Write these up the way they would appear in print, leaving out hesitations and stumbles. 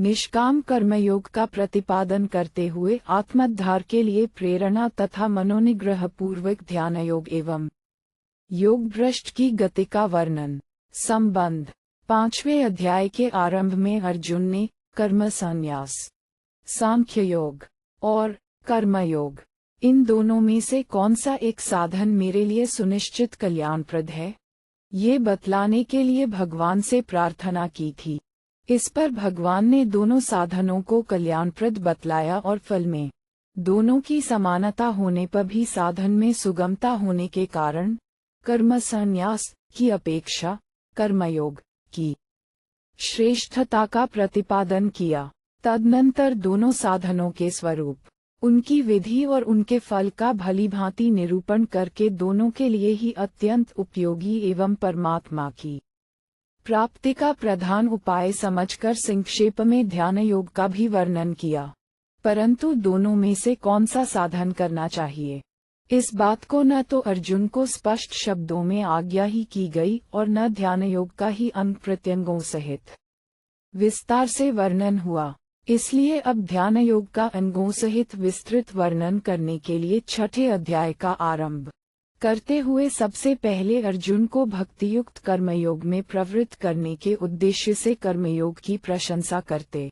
निष्काम कर्मयोग का प्रतिपादन करते हुए आत्मोद्धार के लिए प्रेरणा तथा मनोनिग्रह पूर्वक ध्यान योग एवं योग भ्रष्ट की गति का वर्णन। संबंध। 5वें अध्याय के आरंभ में अर्जुन ने कर्म संन्यास, सांख्य योग और कर्मयोग, इन दोनों में से कौन सा एक साधन मेरे लिए सुनिश्चित कल्याणप्रद है, ये बतलाने के लिए भगवान से प्रार्थना की थी। इस पर भगवान ने दोनों साधनों को कल्याणप्रद बतलाया और फल में दोनों की समानता होने पर भी साधन में सुगमता होने के कारण कर्म संन्यास की अपेक्षा कर्मयोग की श्रेष्ठता का प्रतिपादन किया। तदनंतर दोनों साधनों के स्वरूप, उनकी विधि और उनके फल का भलीभांति निरूपण करके दोनों के लिए ही अत्यंत उपयोगी एवं परमात्मा की प्राप्ति का प्रधान उपाय समझकर संक्षेप में ध्यान योग का भी वर्णन किया। परंतु दोनों में से कौन सा साधन करना चाहिए, इस बात को न तो अर्जुन को स्पष्ट शब्दों में आज्ञा ही की गई और न ध्यान योग का ही अंग प्रत्यंगों सहित विस्तार से वर्णन हुआ। इसलिए अब ध्यान योग का अंगों सहित विस्तृत वर्णन करने के लिए 6ठे अध्याय का आरंभ करते हुए सबसे पहले अर्जुन को भक्तियुक्त कर्मयोग में प्रवृत्त करने के उद्देश्य से कर्मयोग की प्रशंसा करते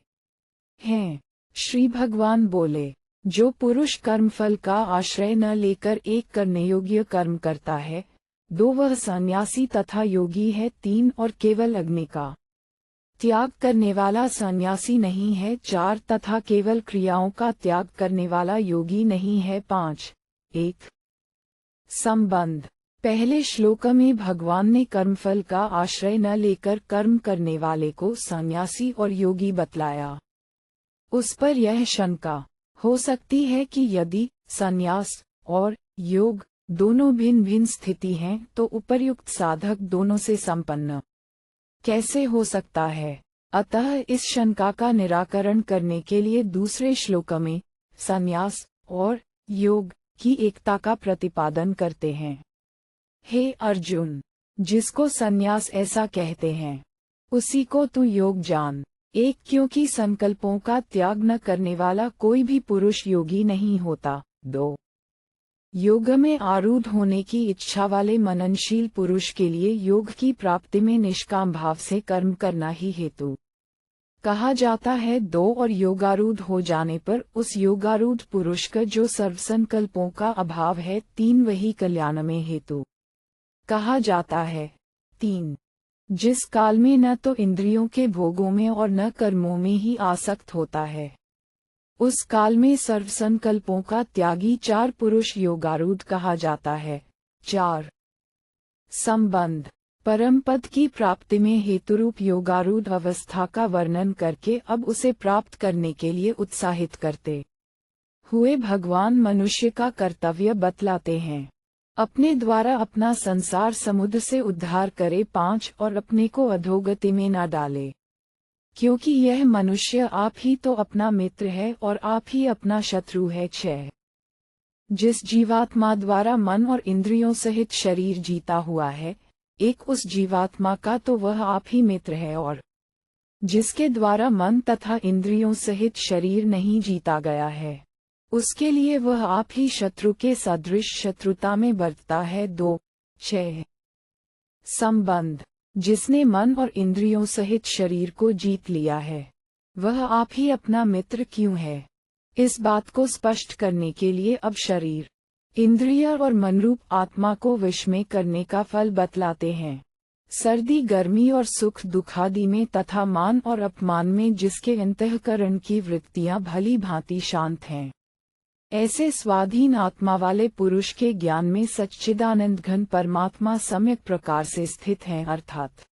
हैं। श्री भगवान बोले, जो पुरुष कर्मफल का आश्रय न लेकर एक करने योग्य कर्म करता है, 2 वह सन्यासी तथा योगी है, 3 और केवल अग्नि का त्याग करने वाला सन्यासी नहीं है, 4 तथा केवल क्रियाओं का त्याग करने वाला योगी नहीं है, 5। 1 संबंध। पहले श्लोक में भगवान ने कर्मफल का आश्रय न लेकर कर्म करने वाले को सन्यासी और योगी बतलाया। उस पर यह शंका हो सकती है कि यदि सन्यास और योग दोनों भिन्न भिन्न स्थिति हैं तो उपर्युक्त साधक दोनों से संपन्न कैसे हो सकता है। अतः इस शंका का निराकरण करने के लिए दूसरे श्लोक में सन्यास और योग की एकता का प्रतिपादन करते हैं। हे अर्जुन, जिसको सन्यास ऐसा कहते हैं, उसी को तू योग जान। 1 क्योंकि संकल्पों का त्याग न करने वाला कोई भी पुरुष योगी नहीं होता। 2 योग में आरूढ़ होने की इच्छा वाले मननशील पुरुष के लिए योग की प्राप्ति में निष्काम भाव से कर्म करना ही हेतु कहा जाता है। 2 और योगारूढ़ हो जाने पर उस योगारूढ़ पुरुष का जो सर्वसंकल्पों का अभाव है, 3 वही कल्याण में हेतु कहा जाता है। 3 जिस काल में न तो इंद्रियों के भोगों में और न कर्मों में ही आसक्त होता है, उस काल में सर्वसंकल्पों का त्यागी 4 पुरुष योगारूढ़ कहा जाता है। 4 संबंध। परम पद की प्राप्ति में हेतुरूप योगारूढ़ अवस्था का वर्णन करके अब उसे प्राप्त करने के लिए उत्साहित करते हुए भगवान मनुष्य का कर्तव्य बतलाते हैं। अपने द्वारा अपना संसार समुद्र से उद्धार करे, 5 और अपने को अधोगति में न डाले, क्योंकि यह मनुष्य आप ही तो अपना मित्र है और आप ही अपना शत्रु है। 6 जिस जीवात्मा द्वारा मन और इंद्रियों सहित शरीर जीता हुआ है, एक उस जीवात्मा का तो वह आप ही मित्र है, और जिसके द्वारा मन तथा इंद्रियों सहित शरीर नहीं जीता गया है, उसके लिए वह आप ही शत्रु के सदृश शत्रुता में बरतता है। 2 6 संबंध। जिसने मन और इंद्रियों सहित शरीर को जीत लिया है, वह आप ही अपना मित्र क्यों है, इस बात को स्पष्ट करने के लिए अब शरीर, इंद्रिय और मनरूप आत्मा को वश में करने का फल बतलाते हैं। सर्दी गर्मी और सुख दुखादि में तथा मान और अपमान में जिसके अंतःकरण की वृत्तियां भली भांति शांत हैं, ऐसे स्वाधीन आत्मा वाले पुरुष के ज्ञान में सच्चिदानंद घन परमात्मा सम्यक प्रकार से स्थित है, अर्थात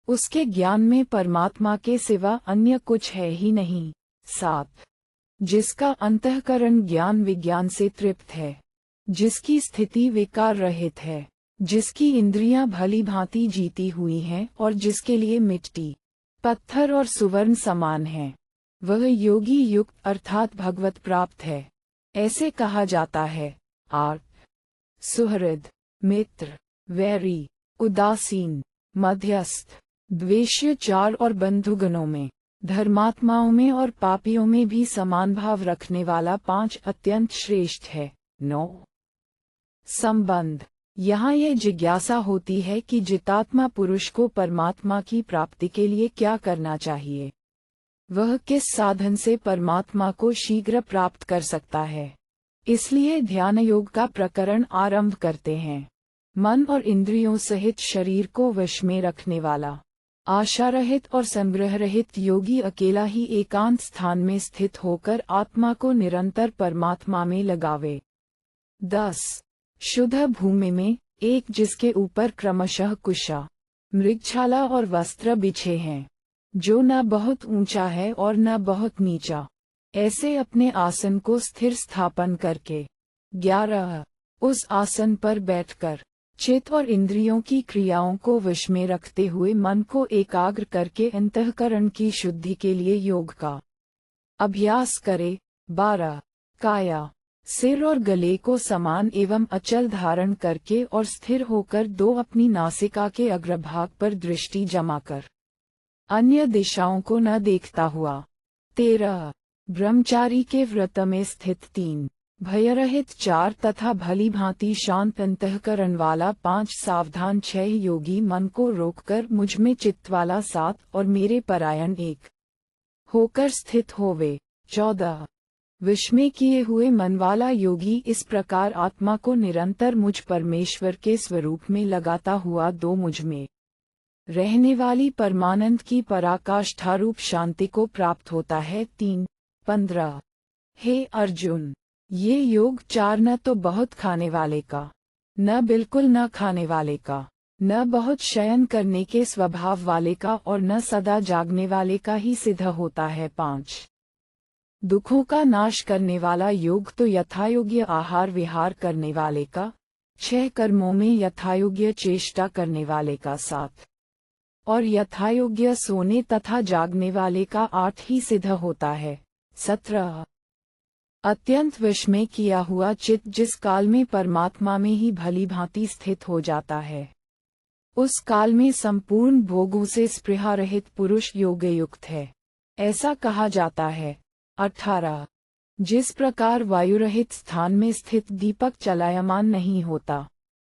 उसके ज्ञान में परमात्मा के सिवा अन्य कुछ है ही नहीं। 7 जिसका अंतःकरण ज्ञान विज्ञान से तृप्त है, जिसकी स्थिति विकार रहित है, जिसकी इंद्रियां भली भांति जीती हुई हैं और जिसके लिए मिट्टी, पत्थर और सुवर्ण समान हैं, वह योगी युक्त अर्थात भगवत प्राप्त है, ऐसे कहा जाता है। 8 सुहृद, मित्र, वैरी, उदासीन, मध्यस्थ, द्वेष्य 4 और बंधुगणों में धर्मात्माओं में और पापियों में भी समान भाव रखने वाला 5 अत्यंत श्रेष्ठ है। 9 संबंध। यहाँ यह जिज्ञासा होती है कि जितात्मा पुरुष को परमात्मा की प्राप्ति के लिए क्या करना चाहिए। वह किस साधन से परमात्मा को शीघ्र प्राप्त कर सकता है। इसलिए ध्यान योग का प्रकरण आरंभ करते हैं। मन और इंद्रियों सहित शरीर को वश में रखने वाला, आशा रहित और संग्रह रहित योगी अकेला ही एकांत स्थान में स्थित होकर आत्मा को निरंतर परमात्मा में लगावे। 10 शुद्ध भूमि में, एक जिसके ऊपर क्रमशः कुशा, मृगछाला और वस्त्र बिछे हैं, जो न बहुत ऊंचा है और न बहुत नीचा, ऐसे अपने आसन को स्थिर स्थापन करके। 11 उस आसन पर बैठकर चित्त और इंद्रियों की क्रियाओं को वश में रखते हुए मन को एकाग्र करके अंतःकरण की शुद्धि के लिए योग का अभ्यास करे। 12 काया, सिर और गले को समान एवं अचल धारण करके और स्थिर होकर 2 अपनी नासिका के अग्रभाग पर दृष्टि जमाकर अन्य दिशाओं को न देखता हुआ। 13 ब्रह्मचारी के व्रत में स्थित 3 भयरहित 4 तथा भली भांति शांत अंतःकरण वाला 5 सावधान 6 योगी मन को रोककर मुझ में चित्त वाला 7 और मेरे परायण 1 होकर स्थित होवे। 14 विष में किए हुए मन वाला योगी इस प्रकार आत्मा को निरंतर मुझ परमेश्वर के स्वरूप में लगाता हुआ 2 मुझ में रहने वाली परमानंद की पराकाष्ठारूप शांति को प्राप्त होता है। 3 15 हे अर्जुन, ये योग 4 न तो बहुत खाने वाले का, न बिल्कुल न खाने वाले का, न बहुत शयन करने के स्वभाव वाले का और न सदा जागने वाले का ही सिद्ध होता है। 5 दुखों का नाश करने वाला योग तो यथायोग्य आहार विहार करने वाले का, 6 कर्मों में यथायोग्य चेष्टा करने वाले का 7 और यथायोग्य सोने तथा जागने वाले का 8 ही सिद्ध होता है। 17 अत्यंत वश में किया हुआ चित्त जिस काल में परमात्मा में ही भली भांति स्थित हो जाता है, उस काल में संपूर्ण भोगों से स्पृहा रहित पुरुष योग युक्त है, ऐसा कहा जाता है। 18 जिस प्रकार वायु रहित स्थान में स्थित दीपक चलायमान नहीं होता,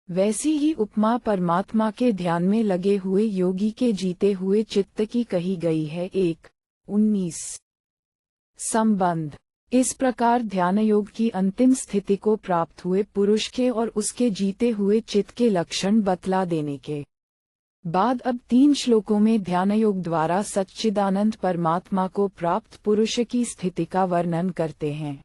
वैसी ही उपमा परमात्मा के ध्यान में लगे हुए योगी के जीते हुए चित्त की कही गई है। 1 19 संबंध। इस प्रकार ध्यान योग की अंतिम स्थिति को प्राप्त हुए पुरुष के और उसके जीते हुए चित्त के लक्षण बतला देने के बाद अब 3 श्लोकों में ध्यान योग द्वारा सच्चिदानंद परमात्मा को प्राप्त पुरुष की स्थिति का वर्णन करते हैं।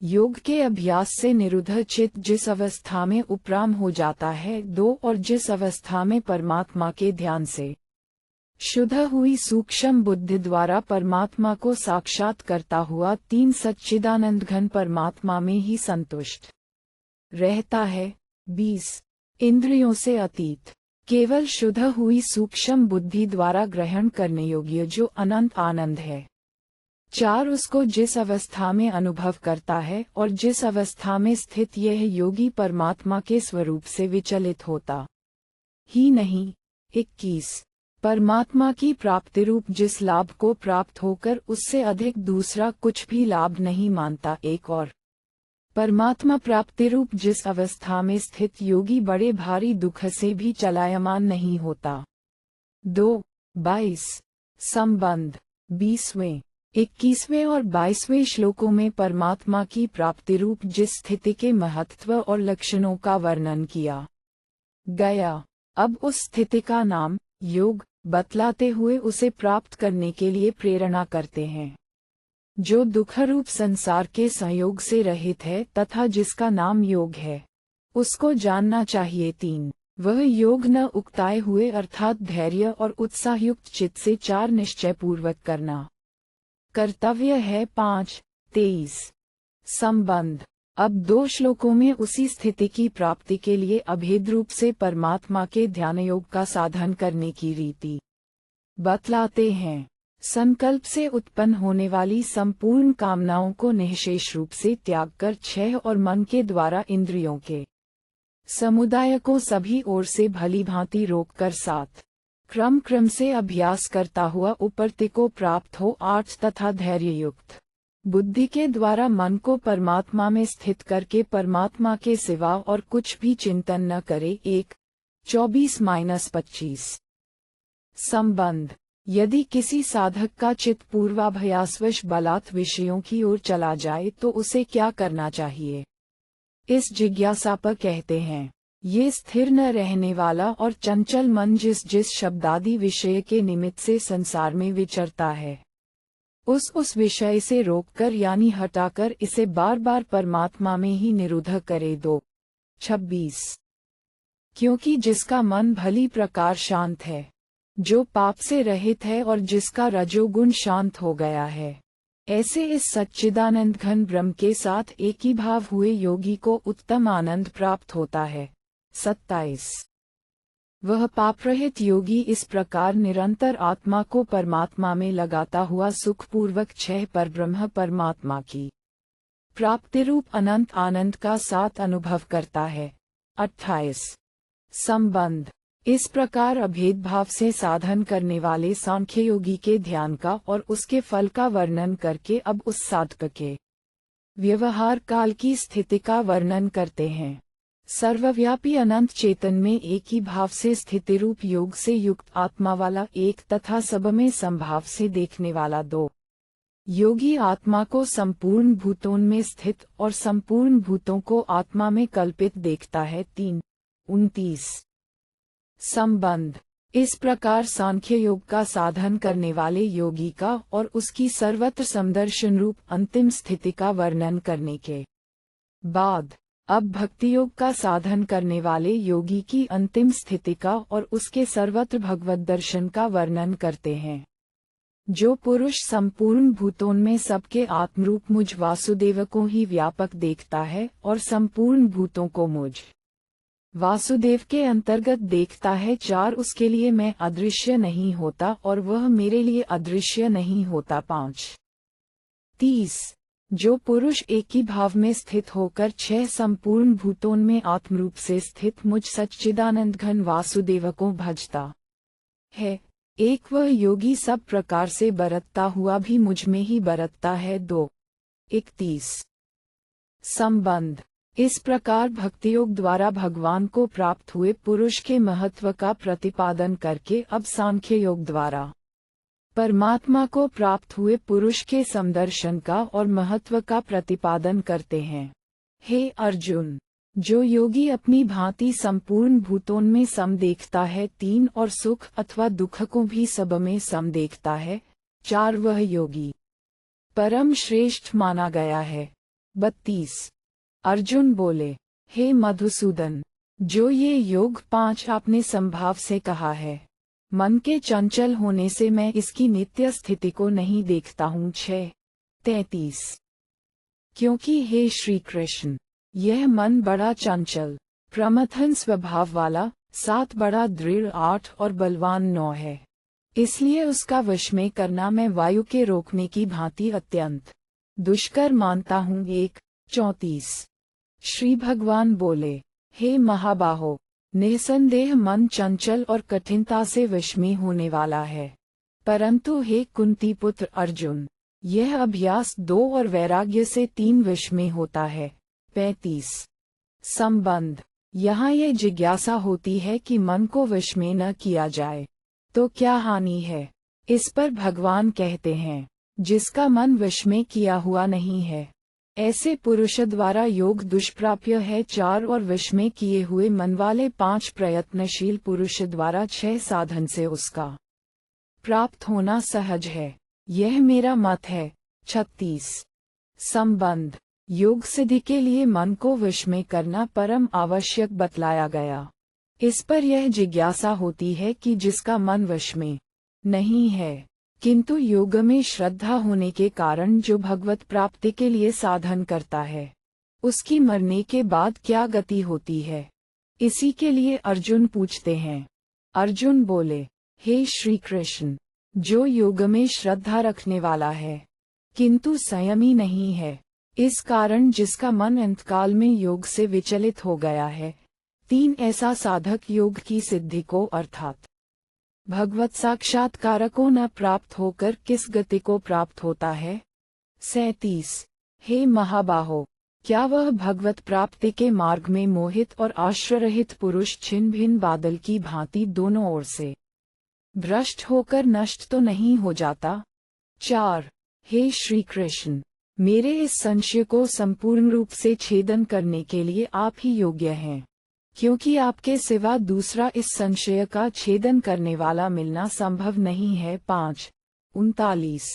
योग के अभ्यास से निरुद्ध चित्त जिस अवस्था में उपराम हो जाता है 2 और जिस अवस्था में परमात्मा के ध्यान से शुद्ध हुई सूक्ष्म बुद्धि द्वारा परमात्मा को साक्षात करता हुआ 3 सच्चिदानंद घन परमात्मा में ही संतुष्ट रहता है। 20 इंद्रियों से अतीत केवल शुद्ध हुई सूक्ष्म बुद्धि द्वारा ग्रहण करने योग्य जो अनंत आनंद है। 4 उसको जिस अवस्था में अनुभव करता है और जिस अवस्था में स्थित यह योगी परमात्मा के स्वरूप से विचलित होता ही नहीं। 21 परमात्मा की प्राप्ति रूप जिस लाभ को प्राप्त होकर उससे अधिक दूसरा कुछ भी लाभ नहीं मानता। 1 और परमात्मा प्राप्ति रूप जिस अवस्था में स्थित योगी बड़े भारी दुख से भी चलायमान नहीं होता। 2 22 संबंध। 20वें 21वें और 22वें श्लोकों में परमात्मा की प्राप्ति रूप जिस स्थिति के महत्व और लक्षणों का वर्णन किया गया, अब उस स्थिति का नाम योग बतलाते हुए उसे प्राप्त करने के लिए प्रेरणा करते हैं। जो दुखरूप संसार के संयोग से रहित है तथा जिसका नाम योग है, उसको जानना चाहिए। 3 वह योग न उकताए हुए अर्थात धैर्य और उत्साहयुक्त चित्त से 4 निश्चय पूर्वक करना कर्तव्य है। 5 23 संबंध। अब 2 श्लोकों में उसी स्थिति की प्राप्ति के लिए अभेद रूप से परमात्मा के ध्यान योग का साधन करने की रीति बतलाते हैं। संकल्प से उत्पन्न होने वाली संपूर्ण कामनाओं को निःशेष रूप से त्याग कर 6 और मन के द्वारा इंद्रियों के समुदाय को सभी ओर से भली भांति रोककर 7 क्रम क्रम से अभ्यास करता हुआ उपरति को प्राप्त हो। 8 तथा धैर्य युक्त बुद्धि के द्वारा मन को परमात्मा में स्थित करके परमात्मा के सिवा और कुछ भी चिंतन न करे। 1:24-25 संबंध। यदि किसी साधक का चित्त पूर्वाभ्यासवश बलात् विषयों की ओर चला जाए तो उसे क्या करना चाहिए? इस जिज्ञासा पर कहते हैं, ये स्थिर न रहने वाला और चंचल मन जिस जिस शब्दादि विषय के निमित्त से संसार में विचरता है, उस विषय से रोककर यानी हटाकर इसे बार बार परमात्मा में ही निरुद्ध करे। 2:26 क्योंकि जिसका मन भली प्रकार शांत है, जो पाप से रहित है और जिसका रजोगुण शांत हो गया है, ऐसे इस सच्चिदानंद घन ब्रह्म के साथ एकीभाव हुए योगी को उत्तम आनंद प्राप्त होता है। 27 वह पापरहित योगी इस प्रकार निरंतर आत्मा को परमात्मा में लगाता हुआ सुखपूर्वक 6 परब्रह्म परमात्मा की प्राप्ति रूप अनंत आनंद का साथ अनुभव करता है। 28 संबंध। इस प्रकार अभेद भाव से साधन करने वाले सांख्य योगी के ध्यान का और उसके फल का वर्णन करके अब उस साधक के व्यवहार काल की स्थिति का वर्णन करते हैं। सर्वव्यापी अनंत चेतन में एक ही भाव से स्थिति रूप योग से युक्त आत्मा वाला 1 तथा सब में संभाव से देखने वाला 2 योगी आत्मा को संपूर्ण भूतों में स्थित और संपूर्ण भूतों को आत्मा में कल्पित देखता है। 3:29 संबंध। इस प्रकार सांख्य योग का साधन करने वाले योगी का और उसकी सर्वत्र समदर्शन रूप अंतिम स्थिति का वर्णन करने के बाद अब भक्ति योग का साधन करने वाले योगी की अंतिम स्थिति का और उसके सर्वत्र भगवत दर्शन का वर्णन करते हैं। जो पुरुष संपूर्ण भूतों में सबके आत्मरूप मुझ वासुदेव को ही व्यापक देखता है और संपूर्ण भूतों को मुझ वासुदेव के अंतर्गत देखता है। 4 उसके लिए मैं अदृश्य नहीं होता और वह मेरे लिए अदृश्य नहीं होता। 5:30 जो पुरुष एक ही भाव में स्थित होकर 6 संपूर्ण भूतों में आत्मरूप से स्थित मुझ सच्चिदानंद घन वासुदेव को भजता है, एक वह योगी सब प्रकार से बरतता हुआ भी मुझ में ही बरतता है। 2:31 संबंध। इस प्रकार भक्तियोग द्वारा भगवान को प्राप्त हुए पुरुष के महत्व का प्रतिपादन करके अब सांख्य योग द्वारा परमात्मा को प्राप्त हुए पुरुष के समदर्शन का और महत्व का प्रतिपादन करते हैं। हे अर्जुन, जो योगी अपनी भांति संपूर्ण भूतों में सम देखता है, 3 और सुख अथवा दुख को भी सब में सम देखता है, 4 वह योगी परम श्रेष्ठ माना गया है। 32 अर्जुन बोले, हे मधुसूदन, जो ये योग 5 आपने संभाव से कहा है, मन के चंचल होने से मैं इसकी नित्य स्थिति को नहीं देखता हूँ। 6:33 क्योंकि हे श्री कृष्ण, यह मन बड़ा चंचल प्रमथन स्वभाव वाला, 7 बड़ा दृढ़, 8 और बलवान 9 है, इसलिए उसका वश में करना मैं वायु के रोकने की भांति अत्यंत दुष्कर मानता हूँ। 1:34 श्री भगवान बोले, हे महाबाहो, निसंदेह मन चंचल और कठिनता से वश में होने वाला है, परंतु हे कुंती पुत्र अर्जुन, यह अभ्यास 2 और वैराग्य से 3 वश में होता है। 35 संबंध। यहाँ यह जिज्ञासा होती है कि मन को वश में न किया जाए तो क्या हानि है। इस पर भगवान कहते हैं, जिसका मन वश में किया हुआ नहीं है, ऐसे पुरुष द्वारा योग दुष्प्राप्य है। 4 और वश में किए हुए मन वाले 5 प्रयत्नशील पुरुष द्वारा 6 साधन से उसका प्राप्त होना सहज है, यह मेरा मत है। 36 संबंध। योग सिद्धि के लिए मन को वश में करना परम आवश्यक बतलाया गया। इस पर यह जिज्ञासा होती है कि जिसका मन वश में नहीं है किंतु योग में श्रद्धा होने के कारण जो भगवत प्राप्ति के लिए साधन करता है, उसकी मरने के बाद क्या गति होती है। इसी के लिए अर्जुन पूछते हैं। अर्जुन बोले, हे श्री कृष्ण, जो योग में श्रद्धा रखने वाला है किंतु संयमी नहीं है, इस कारण जिसका मन अंतकाल में योग से विचलित हो गया है, 3 ऐसा साधक योग की सिद्धि को अर्थात भगवत साक्षात्कार को न प्राप्त होकर किस गति को प्राप्त होता है? 37। हे महाबाहो, क्या वह भगवत प्राप्ति के मार्ग में मोहित और आश्रयरहित पुरुष छिन्न भिन्न बादल की भांति दोनों ओर से भ्रष्ट होकर नष्ट तो नहीं हो जाता? 4। हे श्री कृष्ण, मेरे इस संशय को संपूर्ण रूप से छेदन करने के लिए आप ही योग्य हैं, क्योंकि आपके सिवा दूसरा इस संशय का छेदन करने वाला मिलना संभव नहीं है। 5। 39।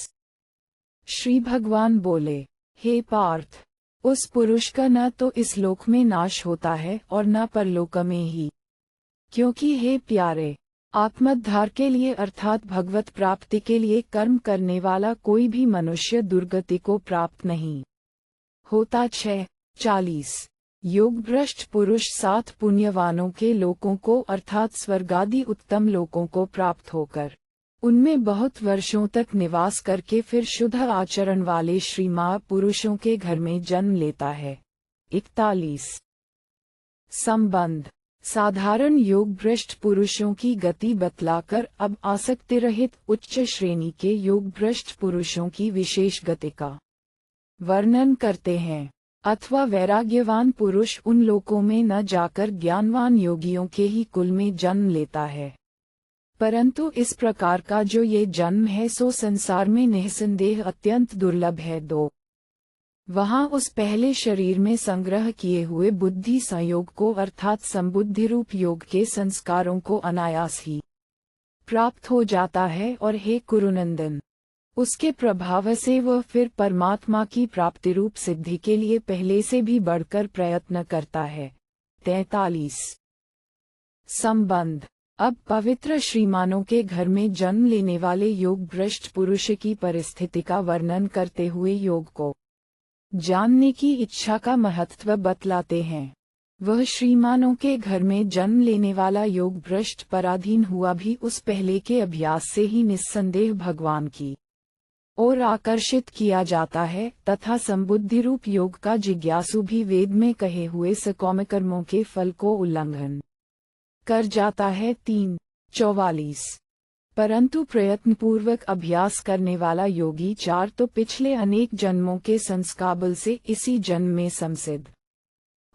श्री भगवान बोले, हे पार्थ, उस पुरुष का न तो इस लोक में नाश होता है और न परलोक में ही, क्योंकि हे प्यारे, आत्मोद्धार के लिए अर्थात भगवत प्राप्ति के लिए कर्म करने वाला कोई भी मनुष्य दुर्गति को प्राप्त नहीं होता। 6। 40। योग भ्रष्ट पुरुष 7 पुण्यवानों के लोकों को अर्थात स्वर्गादि उत्तम लोकों को प्राप्त होकर उनमें बहुत वर्षों तक निवास करके फिर शुद्ध आचरण वाले श्री महापुरुषों के घर में जन्म लेता है। 41। संबंध। साधारण योग भ्रष्ट पुरुषों की गति बतलाकर अब आसक्ति रहित उच्च श्रेणी के योग भ्रष्ट पुरुषों की विशेष गति का वर्णन करते हैं। अथवा वैराग्यवान पुरुष उन लोकों में न जाकर ज्ञानवान योगियों के ही कुल में जन्म लेता है, परंतु इस प्रकार का जो ये जन्म है सो संसार में निःसंदेह अत्यंत दुर्लभ है। 2। वहाँ उस पहले शरीर में संग्रह किए हुए बुद्धि संयोग को अर्थात संबुद्धि रूप योग के संस्कारों को अनायास ही प्राप्त हो जाता है और हे कुरुनंदन, उसके प्रभाव से वह फिर परमात्मा की प्राप्ति रूप सिद्धि के लिए पहले से भी बढ़कर प्रयत्न करता है। 43। संबंध। अब पवित्र श्रीमानों के घर में जन्म लेने वाले योग भ्रष्ट पुरुष की परिस्थिति का वर्णन करते हुए योग को जानने की इच्छा का महत्व बतलाते हैं। वह श्रीमानों के घर में जन्म लेने वाला योग भ्रष्ट पराधीन हुआ भी उस पहले के अभ्यास से ही निस्संदेह भगवान की ओर आकर्षित किया जाता है तथा संबुद्धि रूप योग का जिज्ञासु भी वेद में कहे हुए सकौम कर्मों के फल को उल्लंघन कर जाता है। 3। 44। परंतु प्रयत्नपूर्वक अभ्यास करने वाला योगी 4 तो पिछले अनेक जन्मों के संस्कार से इसी जन्म में समसिद्ध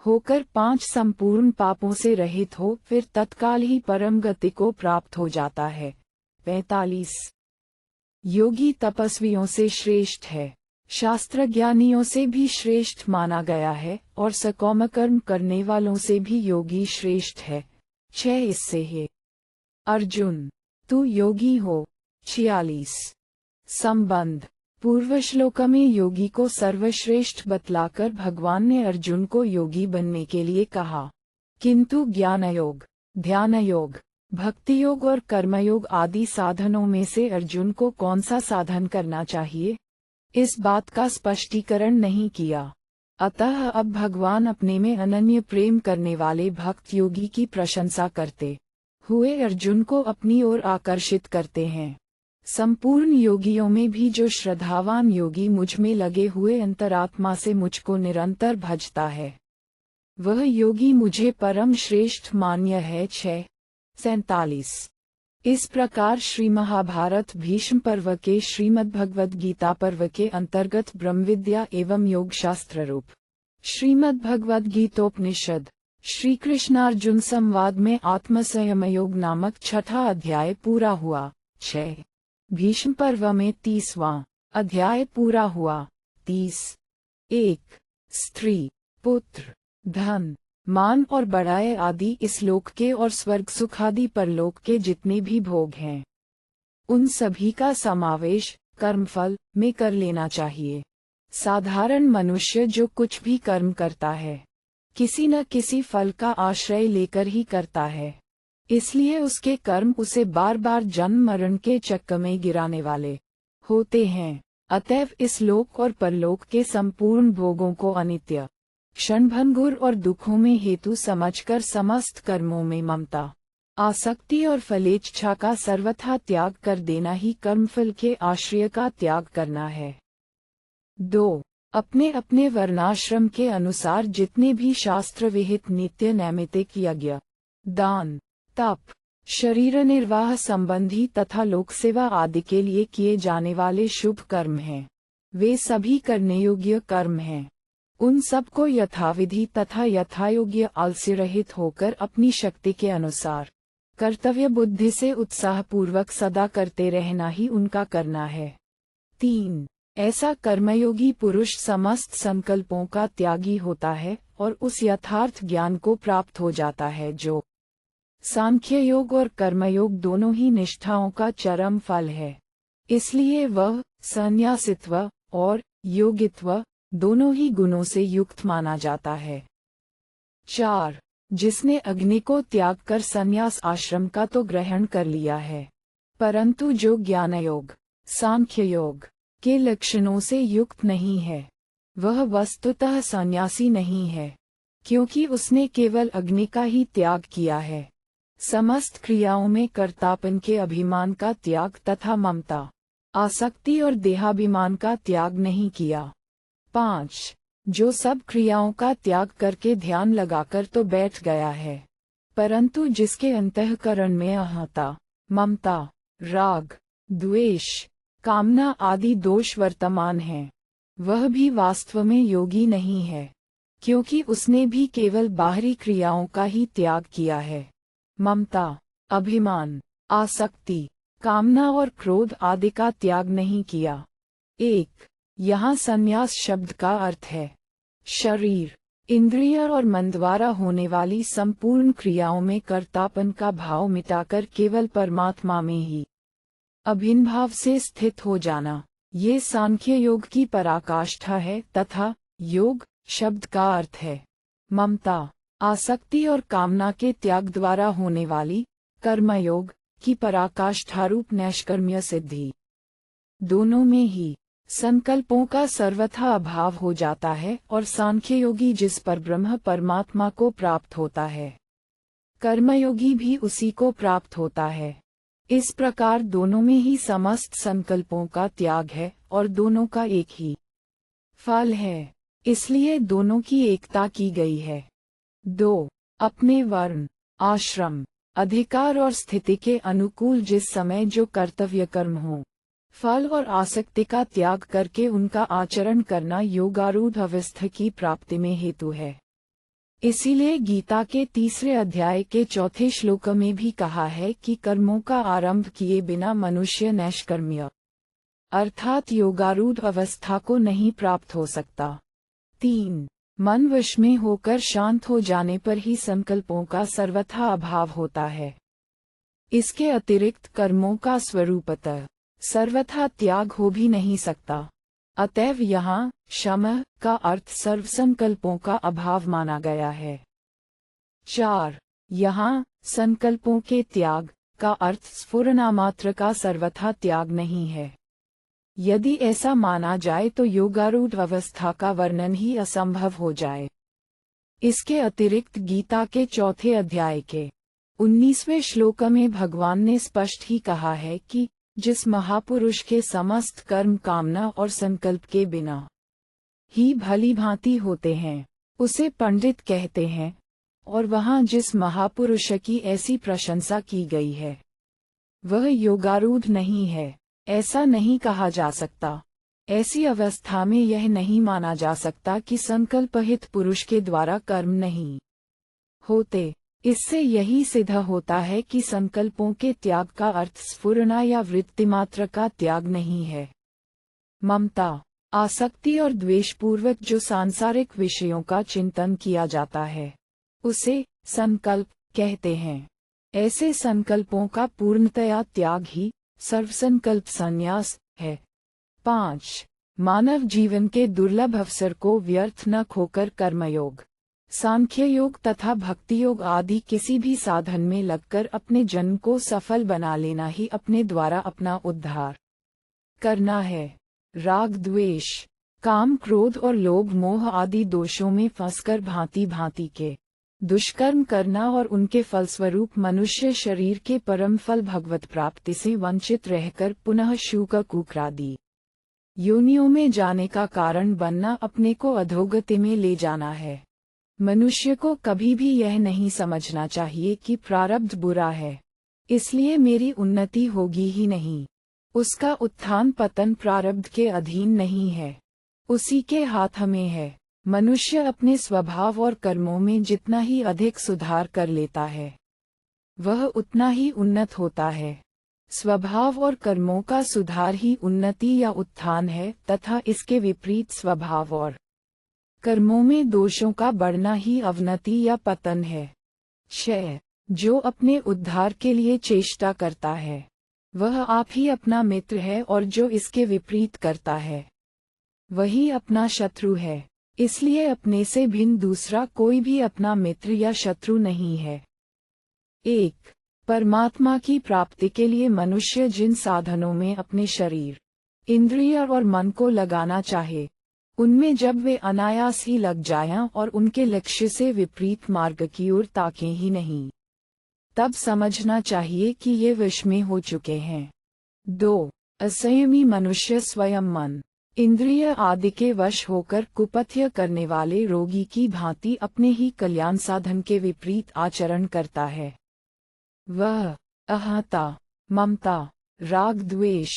होकर 5 संपूर्ण पापों से रहित हो फिर तत्काल ही परम गति को प्राप्त हो जाता है। 45। योगी तपस्वियों से श्रेष्ठ है, शास्त्र ज्ञानियों से भी श्रेष्ठ माना गया है और सकौम कर्म करने वालों से भी योगी श्रेष्ठ है। 6। इससे है अर्जुन, तू योगी हो। 46। संबंध। पूर्व श्लोक में योगी को सर्वश्रेष्ठ बतलाकर भगवान ने अर्जुन को योगी बनने के लिए कहा, किंतु ज्ञान योग, ध्यान योग, भक्ति योग और कर्मयोग आदि साधनों में से अर्जुन को कौन सा साधन करना चाहिए, इस बात का स्पष्टीकरण नहीं किया। अतः अब भगवान अपने में अनन्य प्रेम करने वाले भक्त योगी की प्रशंसा करते हुए अर्जुन को अपनी ओर आकर्षित करते हैं। संपूर्ण योगियों में भी जो श्रद्धावान योगी मुझ में लगे हुए अंतरात्मा से मुझको निरंतर भजता है, वह योगी मुझे परम श्रेष्ठ मान्य है। 6। 47। इस प्रकार श्री महाभारत भीष्म पर्व के श्रीमद्भगवद गीता पर्व के अंतर्गत ब्रह्मविद्या एवं योग शास्त्र रूप श्रीमद्भगवद गीतोपनिषद श्री कृष्णार्जुन संवाद में आत्मसंयम योग नामक 6वां अध्याय पूरा हुआ। 6। भीष्म पर्व में 30वां अध्याय पूरा हुआ। 30। 1। स्त्री, पुत्र, धन, मान और बड़ाई आदि इस लोक के और स्वर्ग सुखादि परलोक के जितने भी भोग हैं, उन सभी का समावेश कर्मफल में कर लेना चाहिए। साधारण मनुष्य जो कुछ भी कर्म करता है, किसी न किसी फल का आश्रय लेकर ही करता है, इसलिए उसके कर्म उसे बार बार जन्म मरण के चक्कर में गिराने वाले होते हैं। अतएव इस लोक और परलोक के संपूर्ण भोगों को अनित्य, क्षणभंगुर और दुखों में हेतु समझकर समस्त कर्मों में ममता, आसक्ति और फलेच्छा का सर्वथा त्याग कर देना ही कर्मफल के आश्रय का त्याग करना है। 2। अपने अपने वर्णाश्रम के अनुसार जितने भी शास्त्र विहित नित्य नैमित्तिक यज्ञ, दान, तप, शरीर निर्वाह संबंधी तथा लोक सेवा आदि के लिए किए जाने वाले शुभ कर्म हैं। वे सभी करने योग्य कर्म हैं। उन सबको यथाविधि तथा यथायोग्य आलस्य रहित होकर अपनी शक्ति के अनुसार कर्तव्य बुद्धि से उत्साहपूर्वक सदा करते रहना ही उनका करना है। 3. ऐसा कर्मयोगी पुरुष समस्त संकल्पों का त्यागी होता है और उस यथार्थ ज्ञान को प्राप्त हो जाता है जो सांख्य योग और कर्मयोग दोनों ही निष्ठाओं का चरम फल है। इसलिए वह संन्यासित्व और योगित्व दोनों ही गुणों से युक्त माना जाता है। 4. जिसने अग्नि को त्याग कर संन्यास आश्रम का तो ग्रहण कर लिया है, परंतु जो ज्ञान योग, सांख्य योग के लक्षणों से युक्त नहीं है, वह वस्तुतः सन्यासी नहीं है, क्योंकि उसने केवल अग्नि का ही त्याग किया है। समस्त क्रियाओं में कर्तापन के अभिमान का त्याग तथा ममता, आसक्ति और देहाभिमान का त्याग नहीं किया। 5. जो सब क्रियाओं का त्याग करके ध्यान लगाकर तो बैठ गया है, परंतु जिसके अंतःकरण में अहंता, ममता, राग, द्वेष, कामना आदि दोष वर्तमान हैं, वह भी वास्तव में योगी नहीं है, क्योंकि उसने भी केवल बाहरी क्रियाओं का ही त्याग किया है। ममता, अभिमान, आसक्ति, कामना और क्रोध आदि का त्याग नहीं किया। 1. यहाँ संन्यास शब्द का अर्थ है शरीर, इंद्रिय और मन द्वारा होने वाली संपूर्ण क्रियाओं में कर्तापन का भाव मिटाकर केवल परमात्मा में ही अभिन्न भाव से स्थित हो जाना। ये सांख्य योग की पराकाष्ठा है तथा योग शब्द का अर्थ है ममता, आसक्ति और कामना के त्याग द्वारा होने वाली कर्मयोग की पराकाष्ठा रूप नैष्कर्म्य सिद्धि। दोनों में ही संकल्पों का सर्वथा अभाव हो जाता है और सांख्य योगी जिस पर ब्रह्म परमात्मा को प्राप्त होता है, कर्मयोगी भी उसी को प्राप्त होता है। इस प्रकार दोनों में ही समस्त संकल्पों का त्याग है और दोनों का एक ही फल है, इसलिए दोनों की एकता की गई है। 2. अपने वर्ण, आश्रम, अधिकार और स्थिति के अनुकूल जिस समय जो कर्तव्य कर्म हो, फल और आसक्ति का त्याग करके उनका आचरण करना योगारूढ़ अवस्था की प्राप्ति में हेतु है। इसीलिए गीता के 3 अध्याय के 4 श्लोक में भी कहा है कि कर्मों का आरंभ किए बिना मनुष्य नैष्कर्म्य अर्थात योगारूढ़ अवस्था को नहीं प्राप्त हो सकता। 3. मन वश में होकर शांत हो जाने पर ही संकल्पों का सर्वथा अभाव होता है। इसके अतिरिक्त कर्मों का स्वरूपतः सर्वथा त्याग हो भी नहीं सकता। अतएव यहाँ शम का अर्थ सर्व संकल्पों का अभाव माना गया है। 4. यहाँ संकल्पों के त्याग का अर्थ स्फुरना मात्र का सर्वथा त्याग नहीं है। यदि ऐसा माना जाए तो योगारूढ़ अवस्था का वर्णन ही असंभव हो जाए। इसके अतिरिक्त गीता के 4 अध्याय के 19वें श्लोक में भगवान ने स्पष्ट ही कहा है कि जिस महापुरुष के समस्त कर्म कामना और संकल्प के बिना ही भली भांति होते हैं, उसे पंडित कहते हैं, और वहाँ जिस महापुरुष की ऐसी प्रशंसा की गई है, वह योगारूढ़ नहीं है, ऐसा नहीं कहा जा सकता। ऐसी अवस्था में यह नहीं माना जा सकता कि संकल्पहित पुरुष के द्वारा कर्म नहीं होते। इससे यही सिद्ध होता है कि संकल्पों के त्याग का अर्थ स्फुरना या वृत्तिमात्र का त्याग नहीं है। ममता, आसक्ति और द्वेषपूर्वक जो सांसारिक विषयों का चिंतन किया जाता है, उसे संकल्प कहते हैं। ऐसे संकल्पों का पूर्णतया त्याग ही सर्वसंकल्प संन्यास है। 5. मानव जीवन के दुर्लभ अवसर को व्यर्थ न खोकर कर्मयोग, सांख्य योग तथा भक्ति योग आदि किसी भी साधन में लगकर अपने जन्म को सफल बना लेना ही अपने द्वारा अपना उद्धार करना है। राग द्वेष, काम क्रोध और लोभ मोह आदि दोषों में फंसकर भांति भांति के दुष्कर्म करना और उनके फलस्वरूप मनुष्य शरीर के परम फल भगवत प्राप्ति से वंचित रहकर पुनः शूक कुक्रादि योनियों में जाने का कारण बनना अपने को अधोगति में ले जाना है। मनुष्य को कभी भी यह नहीं समझना चाहिए कि प्रारब्ध बुरा है इसलिए मेरी उन्नति होगी ही नहीं। उसका उत्थान पतन प्रारब्ध के अधीन नहीं है, उसी के हाथ में है। मनुष्य अपने स्वभाव और कर्मों में जितना ही अधिक सुधार कर लेता है, वह उतना ही उन्नत होता है। स्वभाव और कर्मों का सुधार ही उन्नति या उत्थान है, तथा इसके विपरीत स्वभाव और कर्मों में दोषों का बढ़ना ही अवनति या पतन है। 6. जो अपने उद्धार के लिए चेष्टा करता है, वह आप ही अपना मित्र है, और जो इसके विपरीत करता है, वही अपना शत्रु है। इसलिए अपने से भिन्न दूसरा कोई भी अपना मित्र या शत्रु नहीं है। 1. परमात्मा की प्राप्ति के लिए मनुष्य जिन साधनों में अपने शरीर, इंद्रिय और मन को लगाना चाहे, उनमें जब वे अनायास ही लग जाएं और उनके लक्ष्य से विपरीत मार्ग की ओर ताकें ही नहीं, तब समझना चाहिए कि ये वश में हो चुके हैं। 2. असंयमी मनुष्य स्वयं मन, इंद्रिय आदि के वश होकर कुपथ्य करने वाले रोगी की भांति अपने ही कल्याण साधन के विपरीत आचरण करता है। वह अहंता, ममता, राग द्वेष,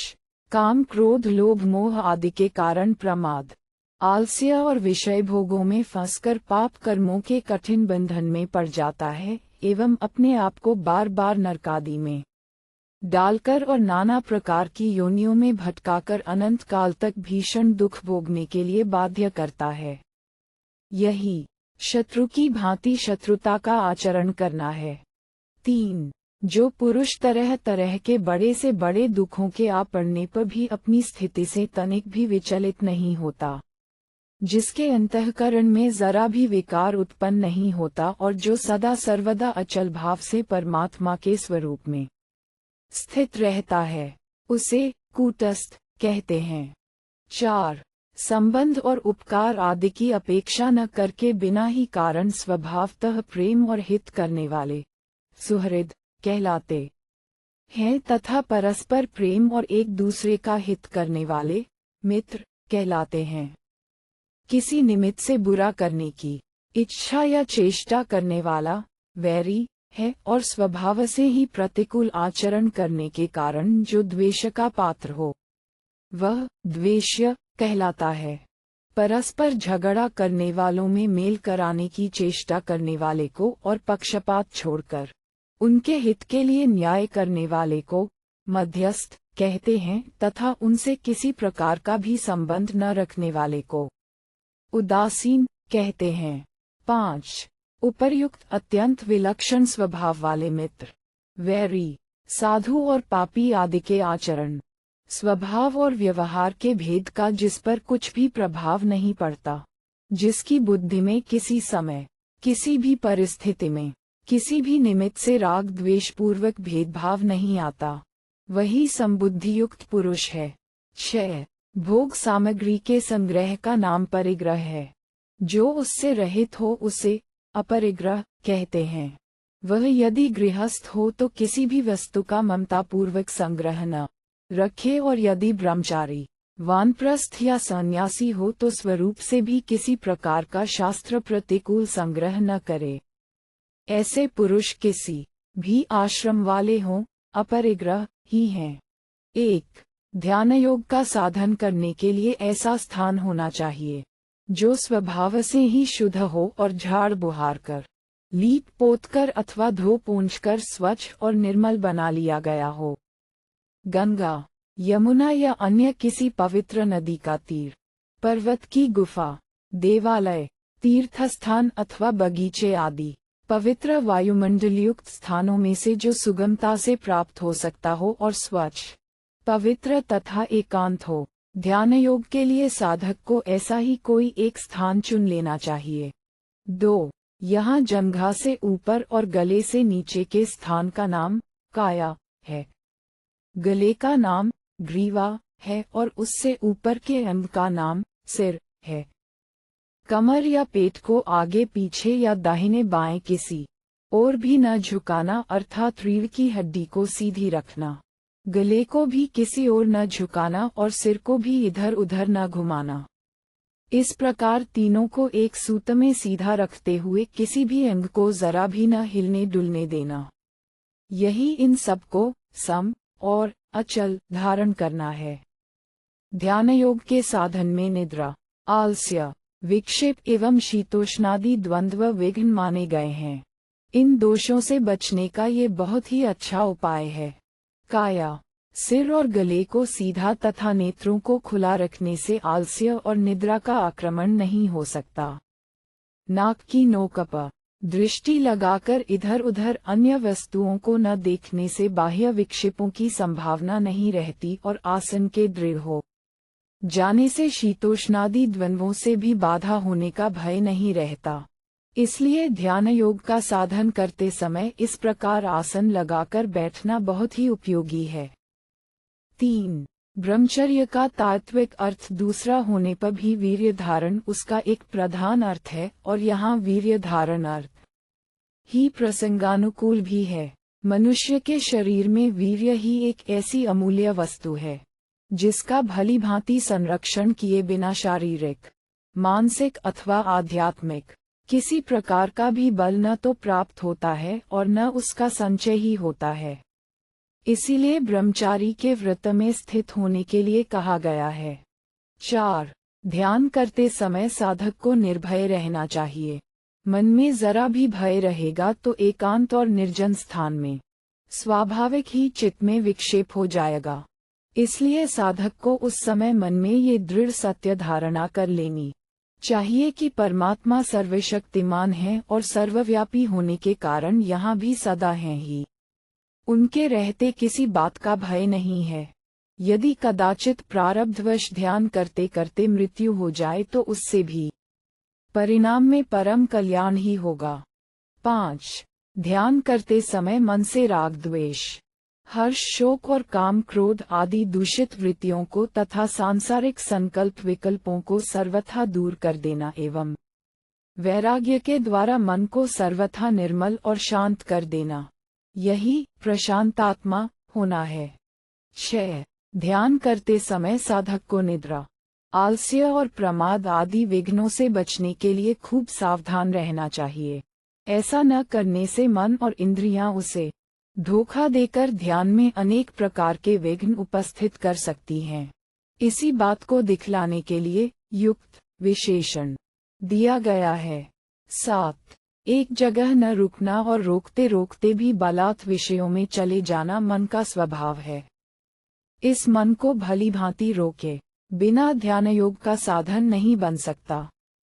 काम क्रोध लोभ मोह आदि के कारण प्रमाद, आलस्य और विषय भोगों में फंसकर पाप कर्मों के कठिन बंधन में पड़ जाता है, एवं अपने आप को बार बार नरकादि में डालकर और नाना प्रकार की योनियों में भटकाकर अनंत काल तक भीषण दुख भोगने के लिए बाध्य करता है। यही शत्रु की भांति शत्रुता का आचरण करना है। 3. जो पुरुष तरह तरह के बड़े से बड़े दुखों के आ पड़ने पर भी अपनी स्थिति से तनिक भी विचलित नहीं होता, जिसके अंतःकरण में जरा भी विकार उत्पन्न नहीं होता, और जो सदा सर्वदा अचल भाव से परमात्मा के स्वरूप में स्थित रहता है, उसे कूटस्थ कहते हैं। 4. संबंध और उपकार आदि की अपेक्षा न करके बिना ही कारण स्वभावतः प्रेम और हित करने वाले सुहृद कहलाते हैं, तथा परस्पर प्रेम और एक दूसरे का हित करने वाले मित्र कहलाते हैं। किसी निमित्त से बुरा करने की इच्छा या चेष्टा करने वाला वैरी है, और स्वभाव से ही प्रतिकूल आचरण करने के कारण जो द्वेष का पात्र हो, वह द्वेष्य कहलाता है। परस्पर झगड़ा करने वालों में मेल कराने की चेष्टा करने वाले को और पक्षपात छोड़कर उनके हित के लिए न्याय करने वाले को मध्यस्थ कहते हैं, तथा उनसे किसी प्रकार का भी संबंध न रखने वाले को उदासीन कहते हैं। 5. उपर्युक्त अत्यंत विलक्षण स्वभाव वाले मित्र वैरी, साधु और पापी आदि के आचरण, स्वभाव और व्यवहार के भेद का जिस पर कुछ भी प्रभाव नहीं पड़ता, जिसकी बुद्धि में किसी समय, किसी भी परिस्थिति में, किसी भी निमित्त से राग द्वेष पूर्वक भेदभाव नहीं आता, वही संबुद्धियुक्त पुरुष है। 6. भोग सामग्री के संग्रह का नाम परिग्रह है। जो उससे रहित हो उसे अपरिग्रह कहते हैं। वह यदि गृहस्थ हो तो किसी भी वस्तु का ममतापूर्वक संग्रह न रखे, और यदि ब्रह्मचारी, वानप्रस्थ या सन्यासी हो तो स्वरूप से भी किसी प्रकार का शास्त्र प्रतिकूल संग्रह न करे। ऐसे पुरुष किसी भी आश्रम वाले हों, अपरिग्रह ही हैं। 1. ध्यान योग का साधन करने के लिए ऐसा स्थान होना चाहिए जो स्वभाव से ही शुद्ध हो और झाड़ बुहार कर, लीप पोत कर अथवा धो पूंछ कर स्वच्छ और निर्मल बना लिया गया हो। गंगा, यमुना या अन्य किसी पवित्र नदी का तीर, पर्वत की गुफा, देवालय, तीर्थस्थान अथवा बगीचे आदि पवित्र वायुमंडलयुक्त स्थानों में से जो सुगमता से प्राप्त हो सकता हो और स्वच्छ, पवित्र तथा एकांत हो। ध्यान योग के लिए साधक को ऐसा ही कोई एक स्थान चुन लेना चाहिए। 2. यहाँ जंघा से ऊपर और गले से नीचे के स्थान का नाम काया है, गले का नाम ग्रीवा है, और उससे ऊपर के अंग का नाम सिर है। कमर या पेट को आगे पीछे या दाहिने बाएं किसी और भी न झुकाना, अर्थात रीढ़ की हड्डी को सीधी रखना, गले को भी किसी ओर न झुकाना और सिर को भी इधर उधर न घुमाना। इस प्रकार तीनों को एक सूत्र में सीधा रखते हुए किसी भी अंग को जरा भी न हिलने डुलने देना। यही इन सबको सम और अचल धारण करना है। ध्यान योग के साधन में निद्रा, आलस्य, विक्षेप एवं शीतोष्णादि द्वंद्व विघ्न माने गए हैं। इन दोषों से बचने का ये बहुत ही अच्छा उपाय है। काया, सिर और गले को सीधा तथा नेत्रों को खुला रखने से आलस्य और निद्रा का आक्रमण नहीं हो सकता। नाक की नोक, दृष्टि लगाकर इधर उधर अन्य वस्तुओं को न देखने से बाह्य विक्षेपों की संभावना नहीं रहती और आसन के दृढ़ हो जाने से शीतोष्णादि द्वंद्वों से भी बाधा होने का भय नहीं रहता। इसलिए ध्यान योग का साधन करते समय इस प्रकार आसन लगाकर बैठना बहुत ही उपयोगी है। 3. ब्रह्मचर्य का तात्विक अर्थ दूसरा होने पर भी वीर्य धारण उसका एक प्रधान अर्थ है और यहाँ वीर्य धारण अर्थ ही प्रसंगानुकूल भी है। मनुष्य के शरीर में वीर्य ही एक ऐसी अमूल्य वस्तु है जिसका भली भांति संरक्षण किए बिना शारीरिक, मानसिक अथवा आध्यात्मिक किसी प्रकार का भी बल न तो प्राप्त होता है और न उसका संचय ही होता है। इसीलिए ब्रह्मचारी के व्रत में स्थित होने के लिए कहा गया है। 4. ध्यान करते समय साधक को निर्भय रहना चाहिए। मन में जरा भी भय रहेगा तो एकांत और निर्जन स्थान में स्वाभाविक ही चित्त में विक्षेप हो जाएगा। इसलिए साधक को उस समय मन में ये दृढ़ सत्य धारणा कर लेनी चाहिए कि परमात्मा सर्वशक्तिमान है और सर्वव्यापी होने के कारण यहाँ भी सदा हैं ही। उनके रहते किसी बात का भय नहीं है। यदि कदाचित प्रारब्धवश ध्यान करते करते मृत्यु हो जाए तो उससे भी परिणाम में परम कल्याण ही होगा। 5. ध्यान करते समय मन से राग, द्वेष, हर्ष, शोक और काम, क्रोध आदि दूषित वृत्तियों को तथा सांसारिक संकल्प विकल्पों को सर्वथा दूर कर देना एवं वैराग्य के द्वारा मन को सर्वथा निर्मल और शांत कर देना, यही प्रशांतात्मा होना है। 6. ध्यान करते समय साधक को निद्रा, आलस्य और प्रमाद आदि विघ्नों से बचने के लिए खूब सावधान रहना चाहिए। ऐसा न करने से मन और इंद्रियां उसे धोखा देकर ध्यान में अनेक प्रकार के विघ्न उपस्थित कर सकती हैं। इसी बात को दिखलाने के लिए युक्त विशेषण दिया गया है। 7. एक जगह न रुकना और रोकते रोकते भी बलात् विषयों में चले जाना मन का स्वभाव है। इस मन को भली भांति रोके बिना ध्यान योग का साधन नहीं बन सकता।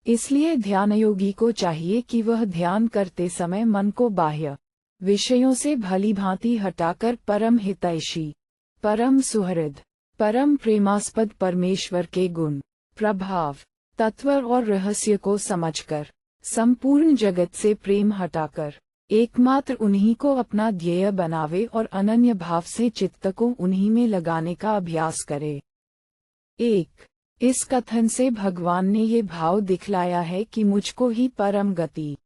इसलिए ध्यान योगी को चाहिए कि वह ध्यान करते समय मन को बाह्य विषयों से भली भांति हटाकर परम हितैषी, परम सुहृद, परम प्रेमास्पद परमेश्वर के गुण, प्रभाव, तत्व और रहस्य को समझकर संपूर्ण जगत से प्रेम हटाकर एकमात्र उन्हीं को अपना ध्येय बनावे और अनन्य भाव से चित्त को उन्हीं में लगाने का अभ्यास करे। 1. इस कथन से भगवान ने ये भाव दिखलाया है कि मुझको ही परम गति,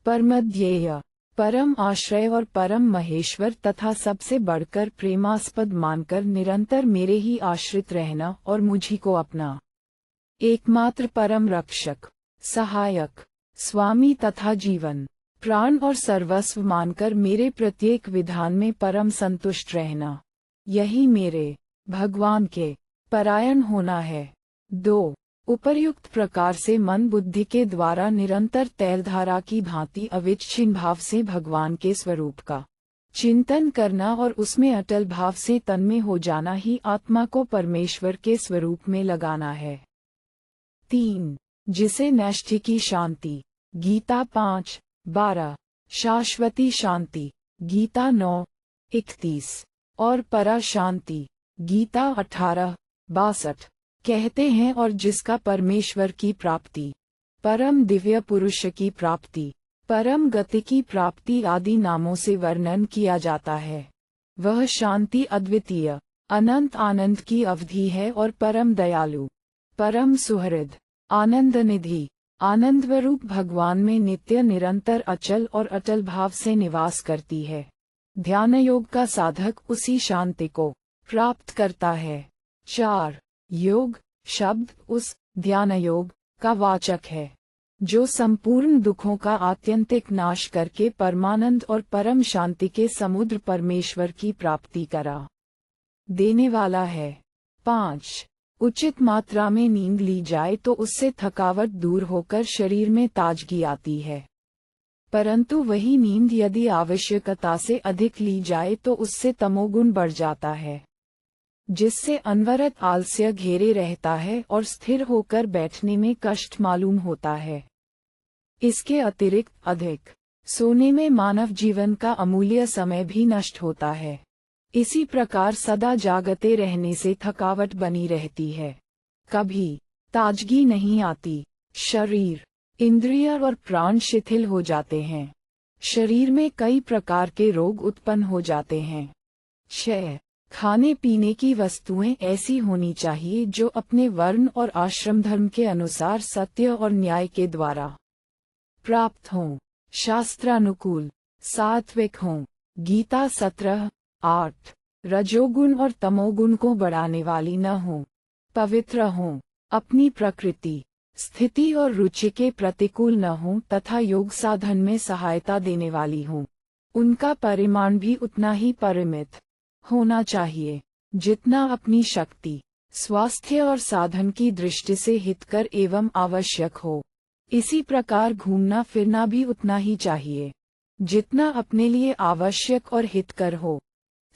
परम ध्येय, परम आश्रय और परम महेश्वर तथा सबसे बढ़कर प्रेमास्पद मानकर निरंतर मेरे ही आश्रित रहना और मुझी को अपना एकमात्र परम रक्षक, सहायक, स्वामी तथा जीवन, प्राण और सर्वस्व मानकर मेरे प्रत्येक विधान में परम संतुष्ट रहना, यही मेरे भगवान के परायण होना है। 2. उपर्युक्त प्रकार से मन बुद्धि के द्वारा निरंतर तैलधारा की भांति अविच्छिन्न भाव से भगवान के स्वरूप का चिंतन करना और उसमें अटल भाव से तन्मय हो जाना ही आत्मा को परमेश्वर के स्वरूप में लगाना है। 3. जिसे नैष्ठिकी की शांति, गीता 5:12, शाश्वती शांति, गीता 9:31 और परा शांति, गीता 18:62 कहते हैं और जिसका परमेश्वर की प्राप्ति, परम दिव्य पुरुष की प्राप्ति, परम गति की प्राप्ति आदि नामों से वर्णन किया जाता है। वह शांति अद्वितीय, अनंत आनंद की अवधि है और परम दयालु, परम सुहृद, आनंद निधि, आनंदवरूप भगवान में नित्य निरंतर अचल और अटल भाव से निवास करती है। ध्यान योग का साधक उसी शांति को प्राप्त करता है। 4. योग शब्द उस ध्यान योग का वाचक है। जो संपूर्ण दुखों का आत्यंतिक नाश करके परमानंद और परम शांति के समुद्र परमेश्वर की प्राप्ति करा देने वाला है। 5. उचित मात्रा में नींद ली जाए तो उससे थकावट दूर होकर शरीर में ताजगी आती है, परंतु वही नींद यदि आवश्यकता से अधिक ली जाए तो उससे तमोगुण बढ़ जाता है, जिससे अनवरत आलस्य घेरे रहता है और स्थिर होकर बैठने में कष्ट मालूम होता है। इसके अतिरिक्त अधिक सोने में मानव जीवन का अमूल्य समय भी नष्ट होता है। इसी प्रकार सदा जागते रहने से थकावट बनी रहती है, कभी ताजगी नहीं आती। शरीर, इंद्रिय और प्राण शिथिल हो जाते हैं। शरीर में कई प्रकार के रोग उत्पन्न हो जाते हैं। 6. खाने पीने की वस्तुएं ऐसी होनी चाहिए जो अपने वर्ण और आश्रम धर्म के अनुसार सत्य और न्याय के द्वारा प्राप्त हों, शास्त्रानुकूल, सात्विक हों। गीता 17:8। रजोगुण और तमोगुण को बढ़ाने वाली न हों, पवित्र हों, अपनी प्रकृति, स्थिति और रुचि के प्रतिकूल न हों तथा योग साधन में सहायता देने वाली हों। उनका परिमाण भी उतना ही परिमित होना चाहिए जितना अपनी शक्ति, स्वास्थ्य और साधन की दृष्टि से हितकर एवं आवश्यक हो। इसी प्रकार घूमना फिरना भी उतना ही चाहिए जितना अपने लिए आवश्यक और हितकर हो।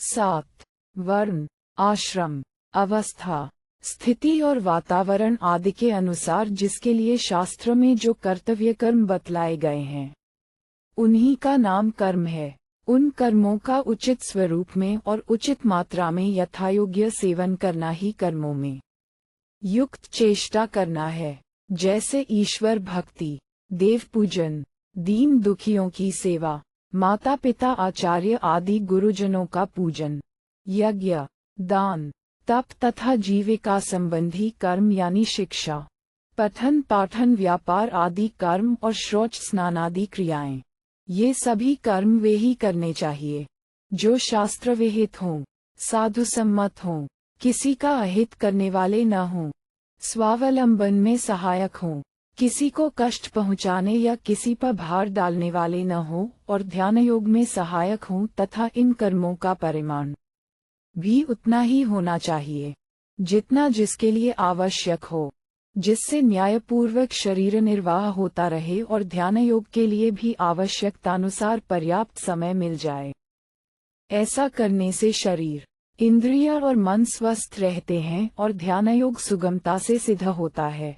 7. वर्ण, आश्रम, अवस्था, स्थिति और वातावरण आदि के अनुसार जिसके लिए शास्त्र में जो कर्तव्य कर्म बतलाए गए हैं, उन्हीं का नाम कर्म है। उन कर्मों का उचित स्वरूप में और उचित मात्रा में यथायोग्य सेवन करना ही कर्मों में युक्त चेष्टा करना है, जैसे ईश्वर भक्ति, देव पूजन, दीन दुखियों की सेवा, माता पिता आचार्य आदि गुरुजनों का पूजन, यज्ञ, दान, तप तथा जीविका संबंधी कर्म यानी शिक्षा, पठन पाठन, व्यापार आदि कर्म और शौच स्नान आदि क्रियाएं, ये सभी कर्म वे ही करने चाहिए जो शास्त्र विहित हों, साधु सम्मत हों, किसी का अहित करने वाले न हों, स्वावलंबन में सहायक हों, किसी को कष्ट पहुँचाने या किसी पर भार डालने वाले न हों और ध्यान योग में सहायक हों तथा इन कर्मों का परिमाण भी उतना ही होना चाहिए जितना जिसके लिए आवश्यक हो, जिससे न्यायपूर्वक शरीर निर्वाह होता रहे और ध्यान योग के लिए भी आवश्यकतानुसार पर्याप्त समय मिल जाए। ऐसा करने से शरीर, इंद्रिय और मन स्वस्थ रहते हैं और ध्यान योग सुगमता से सिद्ध होता है।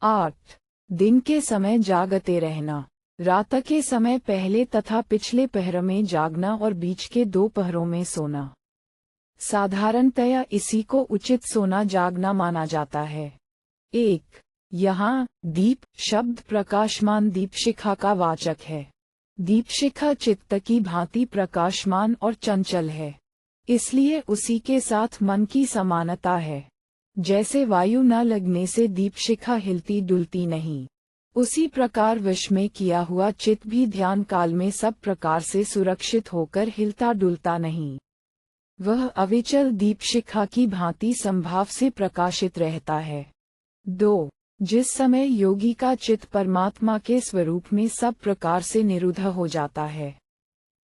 8. दिन के समय जागते रहना, रात के समय पहले तथा पिछले पहर में जागना और बीच के 2 पहरों में सोना। साधारणतया इसी को उचित सोना जागना माना जाता है। 1. यहाँ दीप शब्द प्रकाशमान दीपशिखा का वाचक है। दीपशिखा चित्त की भांति प्रकाशमान और चंचल है, इसलिए उसी के साथ मन की समानता है। जैसे वायु न लगने से दीपशिखा हिलती डुलती नहीं, उसी प्रकार वश में किया हुआ चित्त भी ध्यान काल में सब प्रकार से सुरक्षित होकर हिलता डुलता नहीं, वह अविचल दीपशिखा की भांति संभाव से प्रकाशित रहता है। 2. जिस समय योगी का चित्त परमात्मा के स्वरूप में सब प्रकार से निरुद्ध हो जाता है,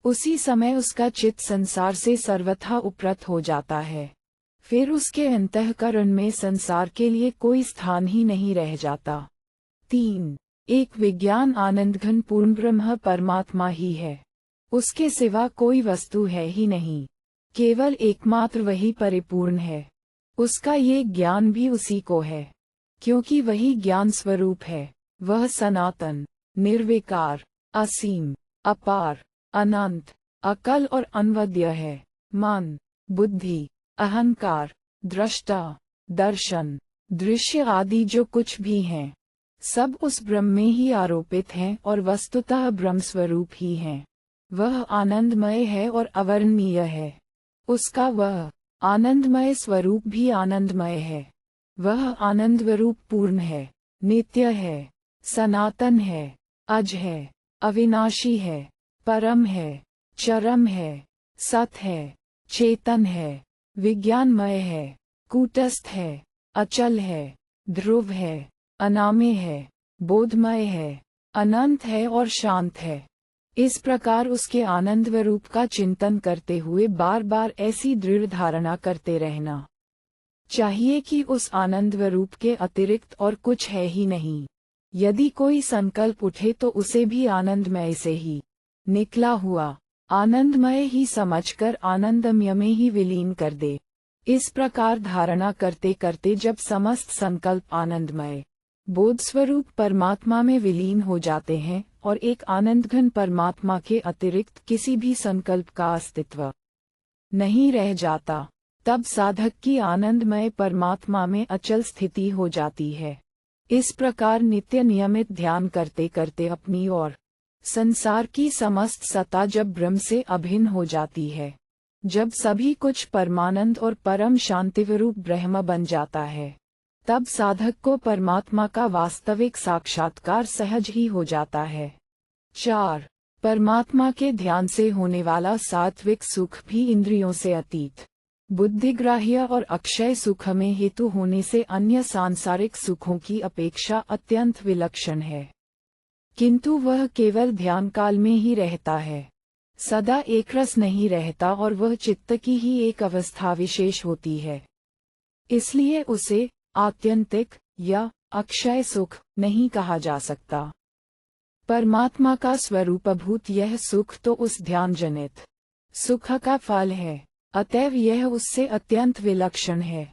उसी समय उसका चित्त संसार से सर्वथा उपरत हो जाता है। फिर उसके अंतःकरण में संसार के लिए कोई स्थान ही नहीं रह जाता। 3. एक विज्ञान आनंदघन पूर्ण ब्रह्म परमात्मा ही है, उसके सिवा कोई वस्तु है ही नहीं, केवल एकमात्र वही परिपूर्ण है। उसका ये ज्ञान भी उसी को है, क्योंकि वही ज्ञान स्वरूप है। वह सनातन, निर्विकार, असीम, अपार, अनंत, अकल और अनवद्य है। मन, बुद्धि, अहंकार, दृष्टा, दर्शन, दृश्य आदि जो कुछ भी हैं, सब उस ब्रह्म में ही आरोपित हैं और वस्तुतः ब्रह्म स्वरूप ही हैं। वह आनंदमय है और अवर्णनीय है, उसका वह आनंदमय स्वरूप भी आनंदमय है। वह आनंदस्वरूप पूर्ण है, नित्य है, सनातन है, अज है, अविनाशी है, परम है, चरम है, सत है, चेतन है, विज्ञानमय है, कूटस्थ है, अचल है, ध्रुव है, अनामे है, बोधमय है, अनंत है और शांत है। इस प्रकार उसके आनंद रूप का चिंतन करते हुए बार बार ऐसी दृढ़ धारणा करते रहना चाहिए कि उस आनंद रूप के अतिरिक्त और कुछ है ही नहीं। यदि कोई संकल्प उठे तो उसे भी आनंदमय से ही निकला हुआ आनंदमय ही समझकर आनंदमय में ही विलीन कर दे। इस प्रकार धारणा करते करते जब समस्त संकल्प आनंदमय बोध स्वरूप परमात्मा में विलीन हो जाते हैं और एक आनंदघन परमात्मा के अतिरिक्त किसी भी संकल्प का अस्तित्व नहीं रह जाता, तब साधक की आनंदमय परमात्मा में अचल स्थिति हो जाती है। इस प्रकार नित्य नियमित ध्यान करते करते अपनी और संसार की समस्त सत्ता जब ब्रह्म से अभिन्न हो जाती है, जब सभी कुछ परमानंद और परम शांतिस्वरूप ब्रह्म बन जाता है, तब साधक को परमात्मा का वास्तविक साक्षात्कार सहज ही हो जाता है। 4. परमात्मा के ध्यान से होने वाला सात्विक सुख भी इंद्रियों से अतीत, बुद्धिग्राह्य और अक्षय सुख में हेतु होने से अन्य सांसारिक सुखों की अपेक्षा अत्यंत विलक्षण है, किंतु वह केवल ध्यान काल में ही रहता है, सदा एकरस नहीं रहता और वह चित्त की ही एक अवस्था विशेष होती है। इसलिए उसे आत्यंतिक या अक्षय सुख नहीं कहा जा सकता। परमात्मा का स्वरूपभूत यह सुख तो उस ध्यान जनित सुख का फल है, अतएव यह उससे अत्यंत विलक्षण है।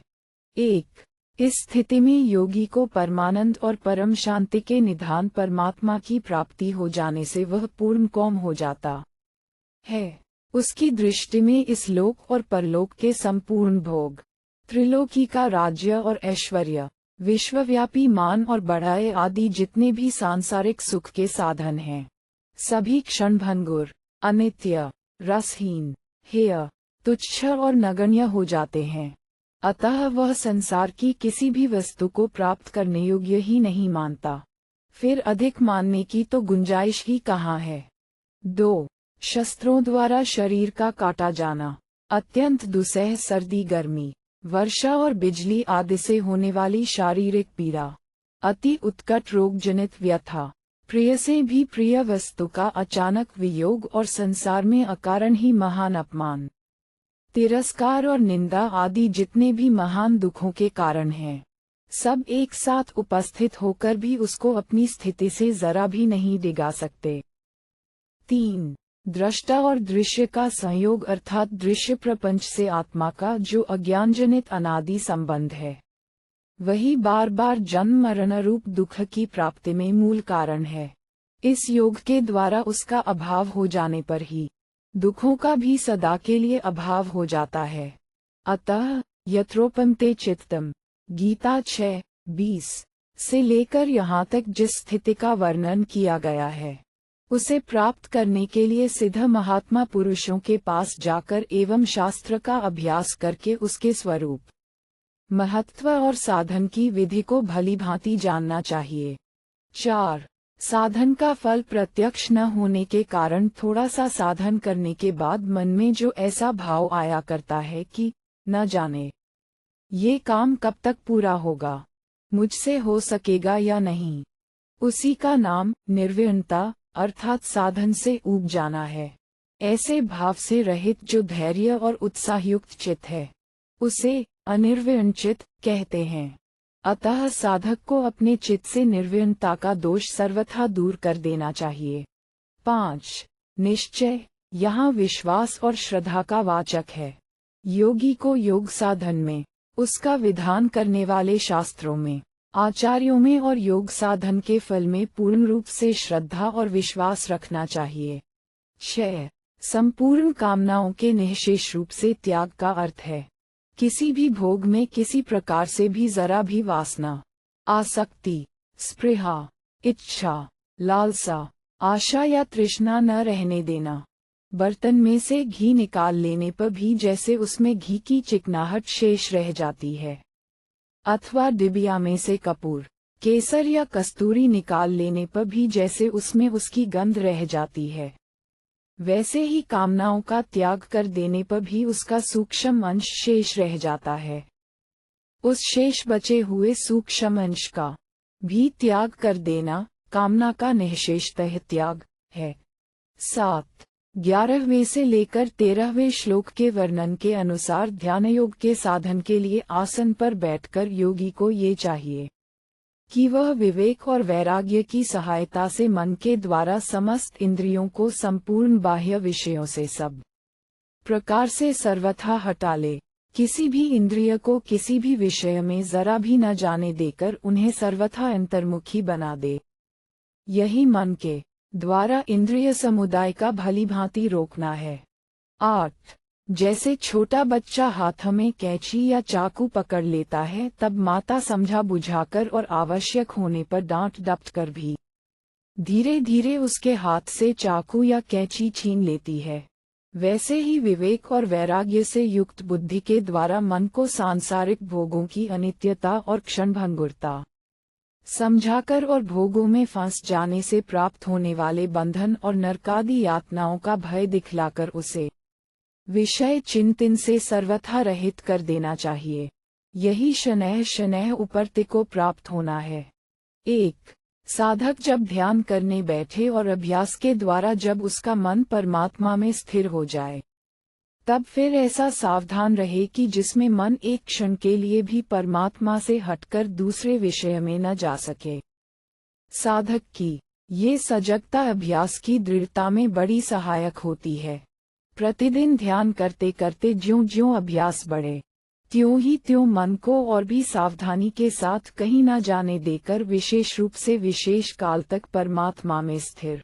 1. इस स्थिति में योगी को परमानंद और परम शांति के निधान परमात्मा की प्राप्ति हो जाने से वह पूर्ण कौम हो जाता है। उसकी दृष्टि में इस लोक और परलोक के संपूर्ण भोग, त्रिलोकी का राज्य और ऐश्वर्य, विश्वव्यापी मान और बढ़ाए आदि जितने भी सांसारिक सुख के साधन हैं, सभी क्षणभंगुर, अनित्य, रसहीन, हेय, तुच्छ और नगण्य हो जाते हैं। अतः वह संसार की किसी भी वस्तु को प्राप्त करने योग्य ही नहीं मानता। फिर अधिक मानने की तो गुंजाइश ही कहाँ है। 2. शस्त्रों द्वारा शरीर का काटा जाना, अत्यंत दुस्सह सर्दी गर्मी, वर्षा और बिजली आदि से होने वाली शारीरिक पीड़ा, अति उत्कट रोग जनित व्यथा, प्रिय से भी प्रिय वस्तु का अचानक वियोग और संसार में अकारण ही महान अपमान, तिरस्कार और निंदा आदि जितने भी महान दुखों के कारण हैं, सब एक साथ उपस्थित होकर भी उसको अपनी स्थिति से जरा भी नहीं डिगा सकते। 3. दृष्टा और दृश्य का संयोग अर्थात दृश्य प्रपंच से आत्मा का जो अज्ञानजनित अनादि संबंध है, वही बार बार जन्म मरण रूप दुख की प्राप्ति में मूल कारण है। इस योग के द्वारा उसका अभाव हो जाने पर ही दुखों का भी सदा के लिए अभाव हो जाता है। अतः यत्रोपमते चित्तम, गीता 6:20 से लेकर यहाँ तक जिस स्थिति का वर्णन किया गया है, उसे प्राप्त करने के लिए सिद्ध महात्मा पुरुषों के पास जाकर एवं शास्त्र का अभ्यास करके उसके स्वरूप, महत्व और साधन की विधि को भली भांति जानना चाहिए। 4. साधन का फल प्रत्यक्ष न होने के कारण थोड़ा सा साधन करने के बाद मन में जो ऐसा भाव आया करता है कि न जाने ये काम कब तक पूरा होगा, मुझसे हो सकेगा या नहीं, उसी का नाम निर्विण्णता अर्थात साधन से ऊब जाना है। ऐसे भाव से रहित जो धैर्य और उत्साहयुक्त चित्त है, उसे अनिर्विण्ण चित्त कहते हैं। अतः साधक को अपने चित्त से निर्विण्णता का दोष सर्वथा दूर कर देना चाहिए। 5. निश्चय यहाँ विश्वास और श्रद्धा का वाचक है। योगी को योग साधन में, उसका विधान करने वाले शास्त्रों में, आचार्यों में और योग साधन के फल में पूर्ण रूप से श्रद्धा और विश्वास रखना चाहिए। 6. संपूर्ण कामनाओं के निःशेष रूप से त्याग का अर्थ है किसी भी भोग में किसी प्रकार से भी जरा भी वासना, आसक्ति, स्पृहा, इच्छा, लालसा, आशा या तृष्णा न रहने देना। बर्तन में से घी निकाल लेने पर भी जैसे उसमें घी की चिकनाहट शेष रह जाती है, अथवा डिबिया में से कपूर, केसर या कस्तूरी निकाल लेने पर भी जैसे उसमें उसकी गंध रह जाती है, वैसे ही कामनाओं का त्याग कर देने पर भी उसका सूक्ष्म अंश शेष रह जाता है। उस शेष बचे हुए सूक्ष्म अंश का भी त्याग कर देना कामना का निःशेषतः त्याग है। 7. 11वें से लेकर 13वें श्लोक के वर्णन के अनुसार ध्यानयोग के साधन के लिए आसन पर बैठकर योगी को ये चाहिए कि वह विवेक और वैराग्य की सहायता से मन के द्वारा समस्त इंद्रियों को संपूर्ण बाह्य विषयों से सब प्रकार से सर्वथा हटा ले। किसी भी इंद्रिय को किसी भी विषय में जरा भी न जाने देकर उन्हें सर्वथा अंतर्मुखी बना दे। यही मन के द्वारा इंद्रिय समुदाय का भलीभांति रोकना है। 8. जैसे छोटा बच्चा हाथ में कैंची या चाकू पकड़ लेता है तब माता समझा बुझाकर और आवश्यक होने पर डांट डपट कर भी धीरे धीरे उसके हाथ से चाकू या कैंची छीन लेती है, वैसे ही विवेक और वैराग्य से युक्त बुद्धि के द्वारा मन को सांसारिक भोगों की अनित्यता और क्षणभंगुरता समझाकर और भोगों में फंस जाने से प्राप्त होने वाले बंधन और नरकादि यातनाओं का भय दिखलाकर उसे विषय चिंतन से सर्वथा रहित कर देना चाहिए। यही शनैः शनैः उपर्ति को प्राप्त होना है। 1. साधक जब ध्यान करने बैठे और अभ्यास के द्वारा जब उसका मन परमात्मा में स्थिर हो जाए तब फिर ऐसा सावधान रहे कि जिसमें मन एक क्षण के लिए भी परमात्मा से हटकर दूसरे विषय में न जा सके। साधक की ये सजगता अभ्यास की दृढ़ता में बड़ी सहायक होती है। प्रतिदिन ध्यान करते करते ज्यों-ज्यों अभ्यास बढ़े त्यों ही त्यों मन को और भी सावधानी के साथ कहीं न जाने देकर विशेष रूप से विशेष काल तक परमात्मा में स्थिर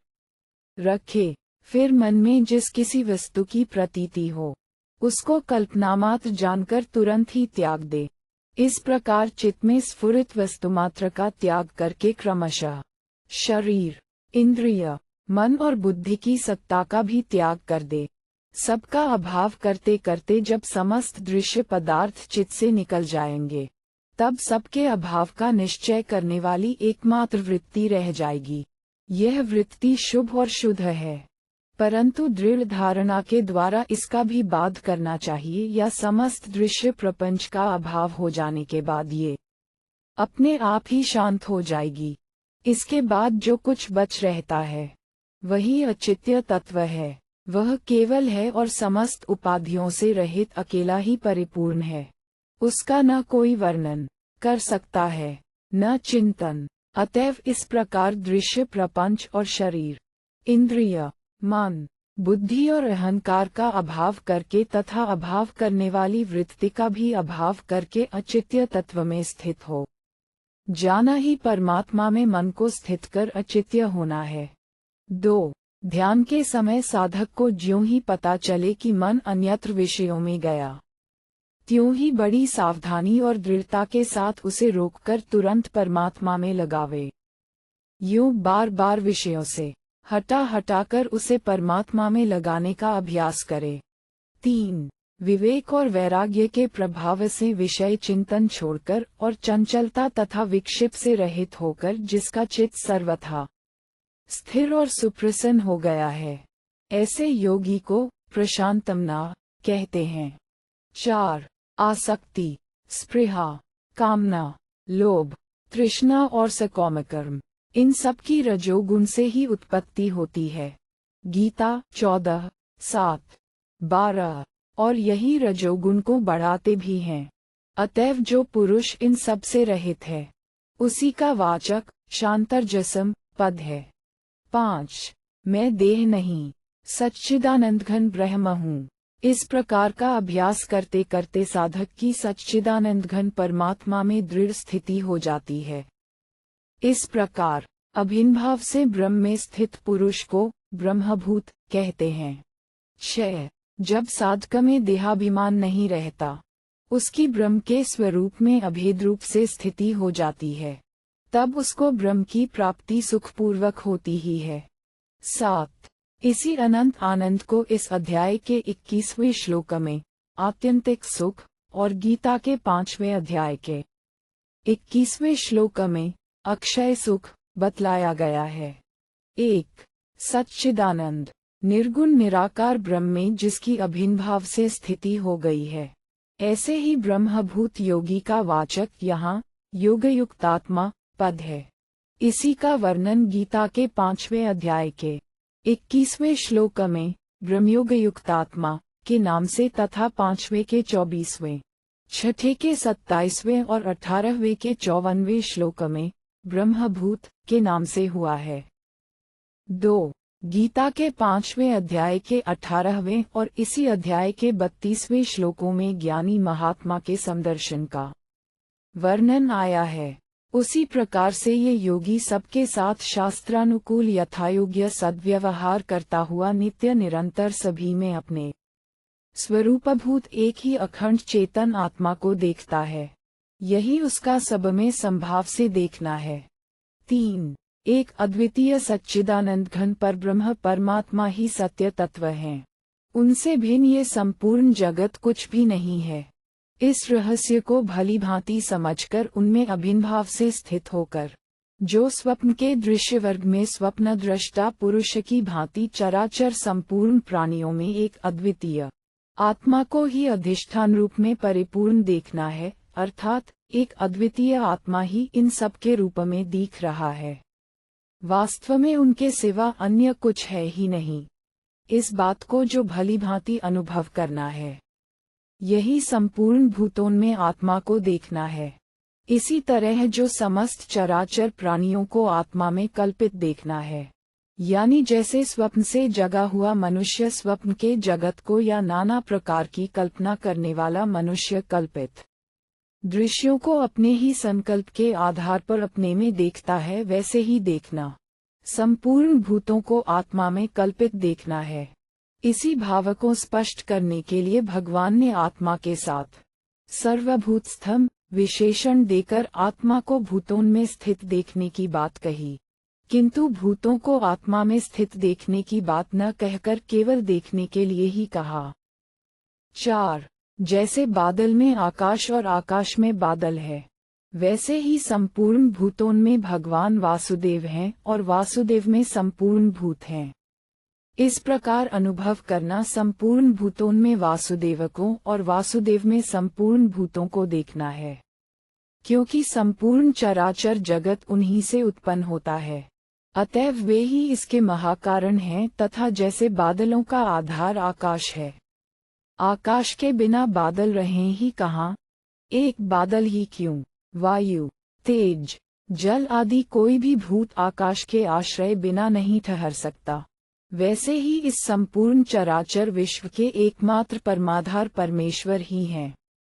रखे। फिर मन में जिस किसी वस्तु की प्रतीति हो उसको कल्पनामात्र जानकर तुरंत ही त्याग दे। इस प्रकार चित्त में स्फुरित वस्तुमात्र का त्याग करके क्रमशः शरीर, इंद्रिय, मन और बुद्धि की सत्ता का भी त्याग कर दे। सबका अभाव करते करते जब समस्त दृश्य पदार्थ चित्त से निकल जाएंगे तब सबके अभाव का निश्चय करने वाली एकमात्र वृत्ति रह जाएगी। यह वृत्ति शुभ और शुद्ध है, परंतु दृढ़ धारणा के द्वारा इसका भी बाध करना चाहिए या समस्त दृश्य प्रपंच का अभाव हो जाने के बाद ये अपने आप ही शांत हो जाएगी। इसके बाद जो कुछ बच रहता है वही अचित्य तत्व है। वह केवल है और समस्त उपाधियों से रहित अकेला ही परिपूर्ण है। उसका न कोई वर्णन कर सकता है न चिंतन। अतएव इस प्रकार दृश्य प्रपंच और शरीर, इंद्रिय, मन, बुद्धि और अहंकार का अभाव करके तथा अभाव करने वाली वृत्ति का भी अभाव करके अचित्य तत्व में स्थित हो जाना ही परमात्मा में मन को स्थित कर अचित्य होना है। 2. ध्यान के समय साधक को ज्यों ही पता चले कि मन अन्यत्र विषयों में गया त्यों ही बड़ी सावधानी और दृढ़ता के साथ उसे रोककर तुरंत परमात्मा में लगावे। यूं बार बार विषयों से हटाकर उसे परमात्मा में लगाने का अभ्यास करे। 3. विवेक और वैराग्य के प्रभाव से विषय चिंतन छोड़कर और चंचलता तथा विक्षेप से रहित होकर जिसका चित्त सर्वथा स्थिर और सुप्रसन्न हो गया है, ऐसे योगी को प्रशांतमना कहते हैं। 4. आसक्ति, स्पृहा, कामना, लोभ, तृष्णा और सकौमकर्म इन सब की रजोगुण से ही उत्पत्ति होती है। गीता 14:7, 12 और यही रजोगुण को बढ़ाते भी हैं। अतएव जो पुरुष इन सब से रहित है उसी का वाचक शांतरजसम पद है। 5. मैं देह नहीं सच्चिदानंद घन ब्रह्म हूँ। इस प्रकार का अभ्यास करते करते साधक की सच्चिदानंद घन परमात्मा में दृढ़ स्थिति हो जाती है। इस प्रकार अभिन्न भाव से ब्रह्म में स्थित पुरुष को ब्रह्मभूत कहते हैं। 6. जब साधक में देहाभिमान नहीं रहता उसकी ब्रह्म के स्वरूप में अभेद रूप से स्थिति हो जाती है, तब उसको ब्रह्म की प्राप्ति सुखपूर्वक होती ही है। 7. इसी अनंत आनंद को इस अध्याय के 21वें श्लोक में आत्यंतिक सुख और गीता के 5वें अध्याय के 21वें श्लोक में अक्षय सुख बतलाया गया है। 1. सच्चिदानंद निर्गुण निराकार ब्रह्म में जिसकी अभिन्न भाव से स्थिति हो गई है, ऐसे ही ब्रह्मभूत योगी का वाचक यहाँ योगयुक्तात्मा पद है। इसी का वर्णन गीता के 5वें अध्याय के 21वें श्लोक में ब्रह्मयोग युक्तात्मा के नाम से तथा 5वें के 24वें, 6ठे के 27वें और 18वें के 54वें श्लोक में ब्रह्मभूत के नाम से हुआ है। 2. गीता के 5वें अध्याय के 18वें और इसी अध्याय के 32वें श्लोकों में ज्ञानी महात्मा के समदर्शन का वर्णन आया है। उसी प्रकार से ये योगी सबके साथ शास्त्रानुकूल यथायोग्य सद्व्यवहार करता हुआ नित्य निरंतर सभी में अपने स्वरूपभूत एक ही अखंड चेतन आत्मा को देखता है। यही उसका सब में संभाव से देखना है। 3. एक अद्वितीय सच्चिदानंद घन परब्रह्म परमात्मा ही सत्य तत्व हैं। उनसे भिन्न ये संपूर्ण जगत कुछ भी नहीं है। इस रहस्य को भली भांति समझकर उनमें अभिन्न भाव से स्थित होकर जो स्वप्न के दृश्य वर्ग में स्वप्न दृष्टा पुरुष की भांति चराचर संपूर्ण प्राणियों में एक अद्वितीय आत्मा को ही अधिष्ठान रूप में परिपूर्ण देखना है, अर्थात एक अद्वितीय आत्मा ही इन सब के रूप में दिख रहा है। वास्तव में उनके सिवा अन्य कुछ है ही नहीं। इस बात को जो भली भांति अनुभव करना है, यही संपूर्ण भूतों आत्मा को देखना है। इसी तरह जो समस्त चराचर प्राणियों को आत्मा में कल्पित देखना है, यानी जैसे स्वप्न से जगा हुआ मनुष्य स्वप्न के जगत को या नाना प्रकार की कल्पना करने वाला मनुष्य कल्पित दृश्यों को अपने ही संकल्प के आधार पर अपने में देखता है, वैसे ही देखना संपूर्ण भूतों को आत्मा में कल्पित देखना है। इसी भाव को स्पष्ट करने के लिए भगवान ने आत्मा के साथ सर्वभूत स्थम विशेषण देकर आत्मा को भूतों में स्थित देखने की बात कही, किंतु भूतों को आत्मा में स्थित देखने की बात न कहकर केवल देखने के लिए ही कहा। 4. जैसे बादल में आकाश और आकाश में बादल है, वैसे ही संपूर्ण भूतों में भगवान वासुदेव हैं और वासुदेव में संपूर्ण भूत हैं। इस प्रकार अनुभव करना संपूर्ण भूतों में वासुदेव को और वासुदेव में संपूर्ण भूतों को देखना है, क्योंकि संपूर्ण चराचर जगत उन्हीं से उत्पन्न होता है, अतएव वे ही इसके महाकारण हैं। तथा जैसे बादलों का आधार आकाश है, आकाश के बिना बादल रहें ही कहाँ, एक बादल ही क्यों, वायु, तेज, जल आदि कोई भी भूत आकाश के आश्रय बिना नहीं ठहर सकता, वैसे ही इस संपूर्ण चराचर विश्व के एकमात्र परमाधार परमेश्वर ही हैं।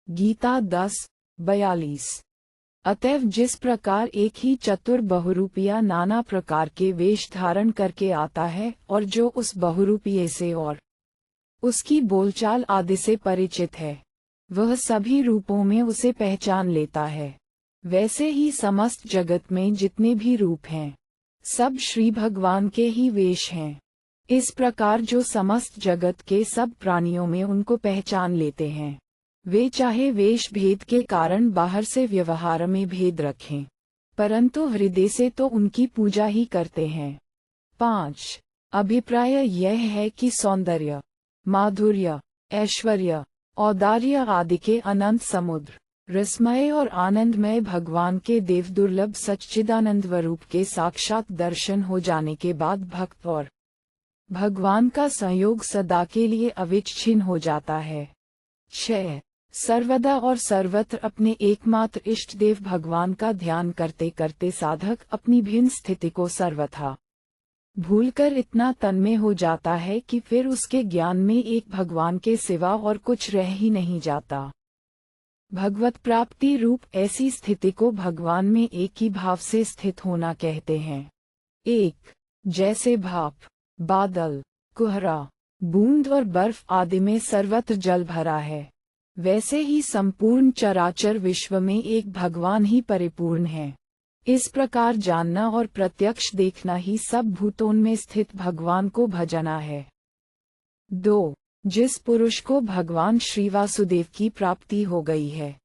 गीता 10:42। अतएव जिस प्रकार एक ही चतुर बहुरूपिया नाना प्रकार के वेश धारण करके आता है और जो उस बहुरूपिये से और उसकी बोलचाल आदि से परिचित है, वह सभी रूपों में उसे पहचान लेता है, वैसे ही समस्त जगत में जितने भी रूप हैं, सब श्री भगवान के ही वेश हैं। इस प्रकार जो समस्त जगत के सब प्राणियों में उनको पहचान लेते हैं, वे चाहे वेश भेद के कारण बाहर से व्यवहार में भेद रखें, परंतु हृदय से तो उनकी पूजा ही करते हैं। 5. अभिप्राय यह है कि सौंदर्य, माधुर्य, ऐश्वर्य, औदार्य आदि के अनंत समुद्र, रसमय और आनंदमय भगवान के देव दुर्लभ सच्चिदानंद स्वरूप के साक्षात दर्शन हो जाने के बाद भक्त और भगवान का संयोग सदा के लिए अविच्छिन्न हो जाता है। 6. सर्वदा और सर्वत्र अपने एकमात्र इष्ट देव भगवान का ध्यान करते करते साधक अपनी भिन्न स्थिति को सर्वथा भूलकर इतना तन्मय हो जाता है कि फिर उसके ज्ञान में एक भगवान के सिवा और कुछ रह ही नहीं जाता। भगवत प्राप्ति रूप ऐसी स्थिति को भगवान में एक ही भाव से स्थित होना कहते हैं। 1. जैसे भाप, बादल, कुहरा, बूंद और बर्फ आदि में सर्वत्र जल भरा है, वैसे ही संपूर्ण चराचर विश्व में एक भगवान ही परिपूर्ण है। इस प्रकार जानना और प्रत्यक्ष देखना ही सब भूतों में स्थित भगवान को भजना है। 2. जिस पुरुष को भगवान श्री वासुदेव की प्राप्ति हो गई है,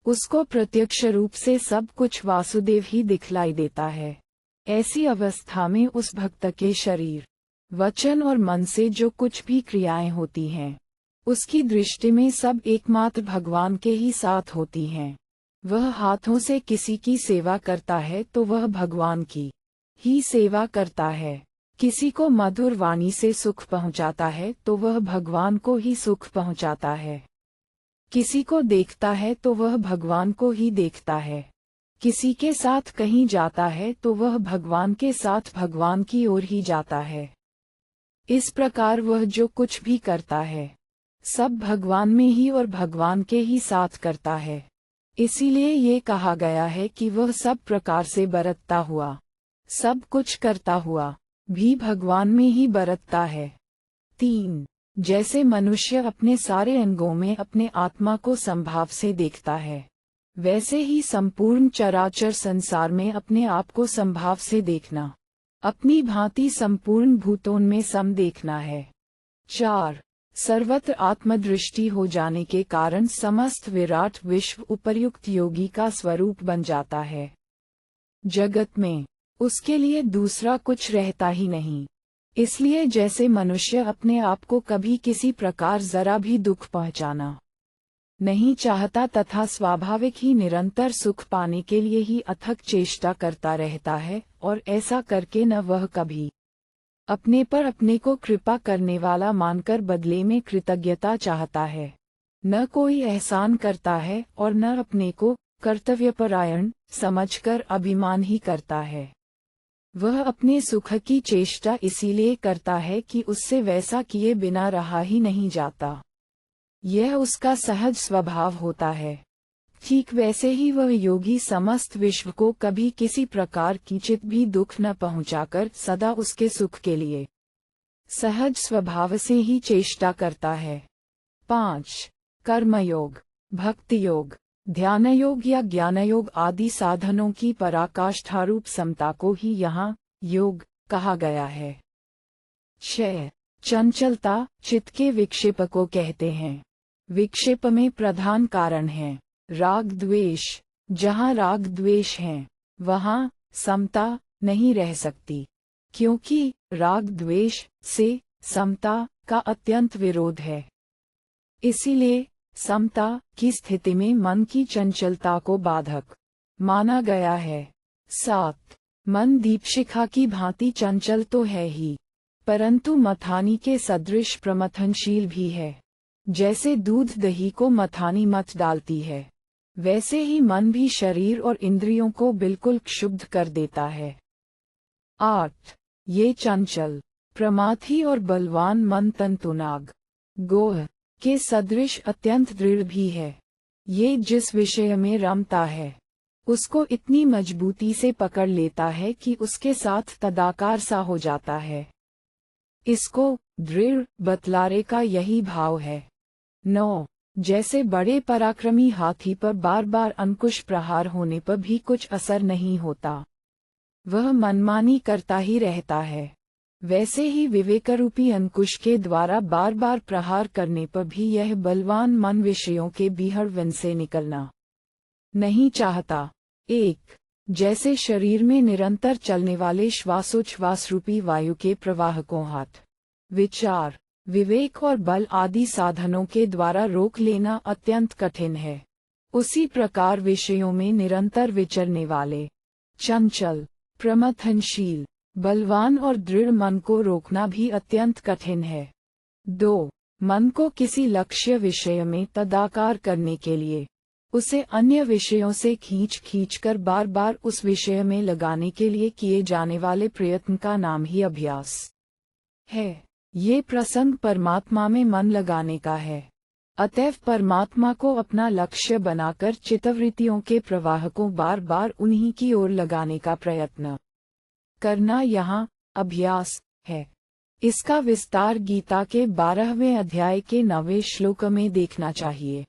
उसको प्रत्यक्ष रूप से सब कुछ वासुदेव ही दिखलाई देता है। ऐसी अवस्था में उस भक्त के शरीर, वचन और मन से जो कुछ भी क्रियाएं होती हैं, उसकी दृष्टि में सब एकमात्र भगवान के ही साथ होती हैं। वह हाथों से किसी की सेवा करता है तो वह भगवान की ही सेवा करता है। किसी को मधुर वाणी से सुख पहुंचाता है तो वह भगवान को ही सुख पहुंचाता है। किसी को देखता है तो वह भगवान को ही देखता है। किसी के साथ कहीं जाता है तो वह भगवान के साथ भगवान की ओर ही जाता है। इस प्रकार वह जो कुछ भी करता है सब भगवान में ही और भगवान के ही साथ करता है। इसीलिए ये कहा गया है कि वह सब प्रकार से बरतता हुआ, सब कुछ करता हुआ भी भगवान में ही बरतता है। 3. जैसे मनुष्य अपने सारे अंगों में अपने आत्मा को संभाव से देखता है, वैसे ही संपूर्ण चराचर संसार में अपने आप को संभाव से देखना, अपनी भांति संपूर्ण भूतों में सम देखना है। 4. सर्वत्र आत्मदृष्टि हो जाने के कारण समस्त विराट विश्व उपर्युक्त योगी का स्वरूप बन जाता है। जगत में उसके लिए दूसरा कुछ रहता ही नहीं। इसलिए जैसे मनुष्य अपने आप को कभी किसी प्रकार जरा भी दुख पहुंचाना नहीं चाहता तथा स्वाभाविक ही निरंतर सुख पाने के लिए ही अथक चेष्टा करता रहता है, और ऐसा करके न वह कभी अपने पर अपने को कृपा करने वाला मानकर बदले में कृतज्ञता चाहता है, न कोई एहसान करता है और न अपने को कर्तव्यपरायण समझकर अभिमान ही करता है। वह अपने सुख की चेष्टा इसीलिए करता है कि उससे वैसा किए बिना रहा ही नहीं जाता। यह उसका सहज स्वभाव होता है। ठीक वैसे ही वह योगी समस्त विश्व को कभी किसी प्रकार किंचित भी दुख न पहुंचाकर सदा उसके सुख के लिए सहज स्वभाव से ही चेष्टा करता है। 5. कर्मयोग, भक्ति योग, ध्यान योग या ज्ञान योग आदि साधनों की पराकाष्ठारूप समता को ही यहाँ योग कहा गया है। 6. चंचलता चित्त के विक्षेप को कहते हैं। विक्षेप में प्रधान कारण है राग द्वेष। जहाँ राग द्वेष हैं, वहाँ समता नहीं रह सकती, क्योंकि राग द्वेष से समता का अत्यंत विरोध है। इसीलिए समता की स्थिति में मन की चंचलता को बाधक माना गया है। 7. मन दीपशिखा की भांति चंचल तो है ही, परंतु मथानी के सदृश प्रमथनशील भी है। जैसे दूध दही को मथानी मथ डालती है, वैसे ही मन भी शरीर और इंद्रियों को बिल्कुल क्षुब्ध कर देता है। 8. ये चंचल प्रमाथी और बलवान मन तंतुनाग गोह के सदृश अत्यंत दृढ़ भी है। ये जिस विषय में रमता है उसको इतनी मजबूती से पकड़ लेता है कि उसके साथ तदाकार सा हो जाता है। इसको दृढ़ बतलारे का यही भाव है। 9. जैसे बड़े पराक्रमी हाथी पर बार बार अंकुश प्रहार होने पर भी कुछ असर नहीं होता, वह मनमानी करता ही रहता है, वैसे ही विवेकरूपी अंकुश के द्वारा बार बार प्रहार करने पर भी यह बलवान मन विषयों के बीहड़ से निकलना नहीं चाहता। 1. जैसे शरीर में निरंतर चलने वाले श्वासोच्छ्वास रूपी वायु के प्रवाह को हाथ, विचार, विवेक और बल आदि साधनों के द्वारा रोक लेना अत्यंत कठिन है, उसी प्रकार विषयों में निरंतर विचरने वाले चंचल, प्रमथनशील, बलवान और दृढ़ मन को रोकना भी अत्यंत कठिन है। 2. मन को किसी लक्ष्य विषय में तदाकार करने के लिए उसे अन्य विषयों से खींच कर बार बार उस विषय में लगाने के लिए किए जाने वाले प्रयत्न का नाम ही अभ्यास है। ये प्रसंग परमात्मा में मन लगाने का है। अतएव परमात्मा को अपना लक्ष्य बनाकर चित्तवृत्तियों के प्रवाह को बार बार उन्हीं की ओर लगाने का प्रयत्न करना यहाँ अभ्यास है। इसका विस्तार गीता के 12वें अध्याय के 9वें श्लोक में देखना चाहिए।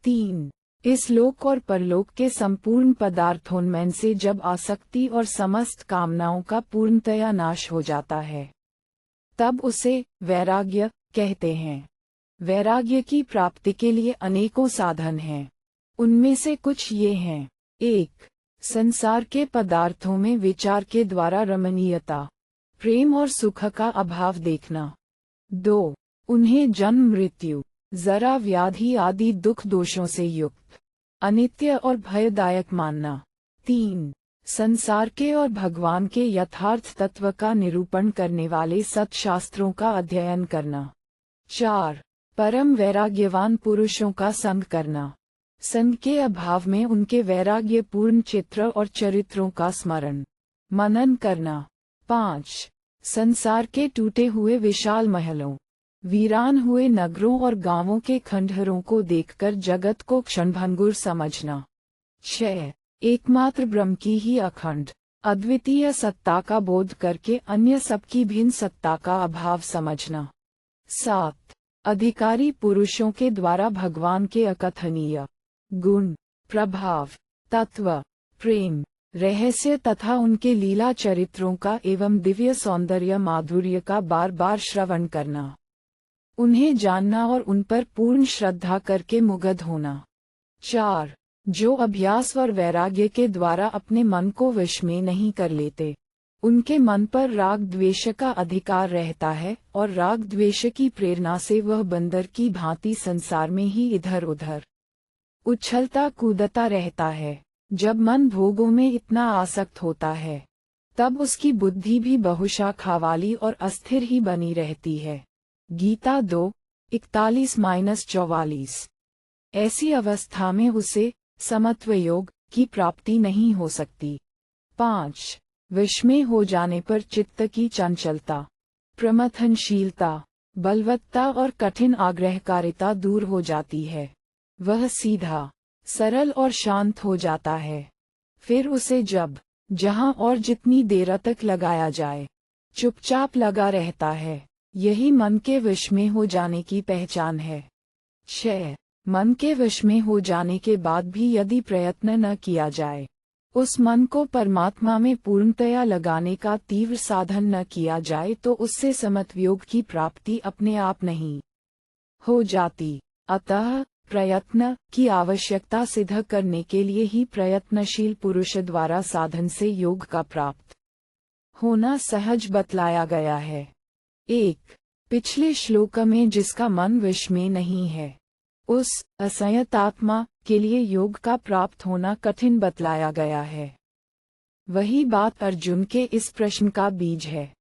3. इस लोक और परलोक के संपूर्ण पदार्थोन्मयन से जब आसक्ति और समस्त कामनाओं का पूर्णतया नाश हो जाता है, तब उसे वैराग्य कहते हैं। वैराग्य की प्राप्ति के लिए अनेकों साधन हैं। उनमें से कुछ ये हैं। 1. संसार के पदार्थों में विचार के द्वारा रमणीयता, प्रेम और सुख का अभाव देखना। 2. उन्हें जन्म मृत्यु, जरा व्याधि आदि दुख दोषों से युक्त अनित्य और भयदायक मानना। 3. संसार के और भगवान के यथार्थ तत्व का निरूपण करने वाले सत्शास्त्रों का अध्ययन करना। 4. परम वैराग्यवान पुरुषों का संग करना। संग के अभाव में उनके वैराग्यपूर्ण चित्र और चरित्रों का स्मरण मनन करना। 5. संसार के टूटे हुए विशाल महलों, वीरान हुए नगरों और गांवों के खंडहरों को देखकर जगत को क्षणभंगुर समझना। 6. एकमात्र ब्रह्म की ही अखंड अद्वितीय सत्ता का बोध करके अन्य सबकी भिन्न सत्ता का अभाव समझना। 7. अधिकारी पुरुषों के द्वारा भगवान के अकथनीय गुण, प्रभाव, तत्व, प्रेम, रहस्य तथा उनके लीला चरित्रों का एवं दिव्य सौंदर्य माधुर्य का बार बार श्रवण करना, उन्हें जानना और उन पर पूर्ण श्रद्धा करके मुग्ध होना। 4. जो अभ्यास और वैराग्य के द्वारा अपने मन को वश में नहीं कर लेते, उनके मन पर राग द्वेष का अधिकार रहता है और राग द्वेष की प्रेरणा से वह बंदर की भांति संसार में ही इधर उधर उछलता कूदता रहता है। जब मन भोगों में इतना आसक्त होता है, तब उसकी बुद्धि भी बहुशाखा वाली और अस्थिर ही बनी रहती है। गीता 2:41-44। ऐसी अवस्था में उसे समत्व योग की प्राप्ति नहीं हो सकती। 5. विष में हो जाने पर चित्त की चंचलता, प्रमथनशीलता, बलवत्ता और कठिन आग्रहकारिता दूर हो जाती है। वह सीधा, सरल और शांत हो जाता है। फिर उसे जब, जहां और जितनी देर तक लगाया जाए, चुपचाप लगा रहता है। यही मन के वश में हो जाने की पहचान है। 6. मन के वश में हो जाने के बाद भी यदि प्रयत्न न किया जाए, उस मन को परमात्मा में पूर्णतया लगाने का तीव्र साधन न किया जाए, तो उससे समत्वयोग की प्राप्ति अपने आप नहीं हो जाती। अतः प्रयत्न की आवश्यकता सिद्ध करने के लिए ही प्रयत्नशील पुरुष द्वारा साधन से योग का प्राप्त होना सहज बतलाया गया है। 1. पिछले श्लोक में जिसका मन वश में नहीं है, उस असंयत आत्मा के लिए योग का प्राप्त होना कठिन बतलाया गया है। वही बात अर्जुन के इस प्रश्न का बीज है।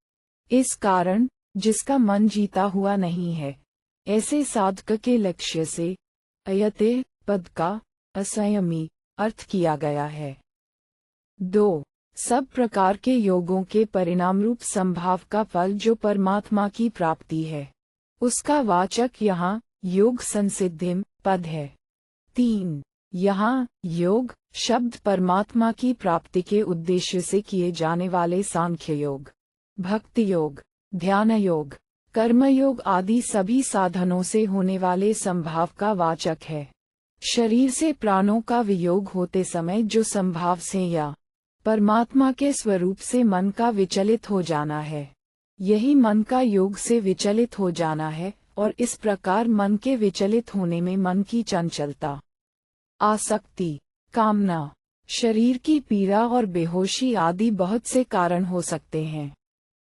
इस कारण जिसका मन जीता हुआ नहीं है, ऐसे साधक के लक्ष्य से अयते पद का असंयमी अर्थ किया गया है। 2. सब प्रकार के योगों के परिणाम रूप संभाव का फल जो परमात्मा की प्राप्ति है, उसका वाचक यहाँ योग संसिद्धिम पद है। 3. यहाँ योग शब्द परमात्मा की प्राप्ति के उद्देश्य से किए जाने वाले सांख्य योग, भक्ति योग, ध्यान योग, कर्मयोग आदि सभी साधनों से होने वाले संभाव का वाचक है। शरीर से प्राणों का वियोग होते समय जो संभाव से या परमात्मा के स्वरूप से मन का विचलित हो जाना है, यही मन का योग से विचलित हो जाना है। और इस प्रकार मन के विचलित होने में मन की चंचलता, आसक्ति, कामना, शरीर की पीड़ा और बेहोशी आदि बहुत से कारण हो सकते हैं।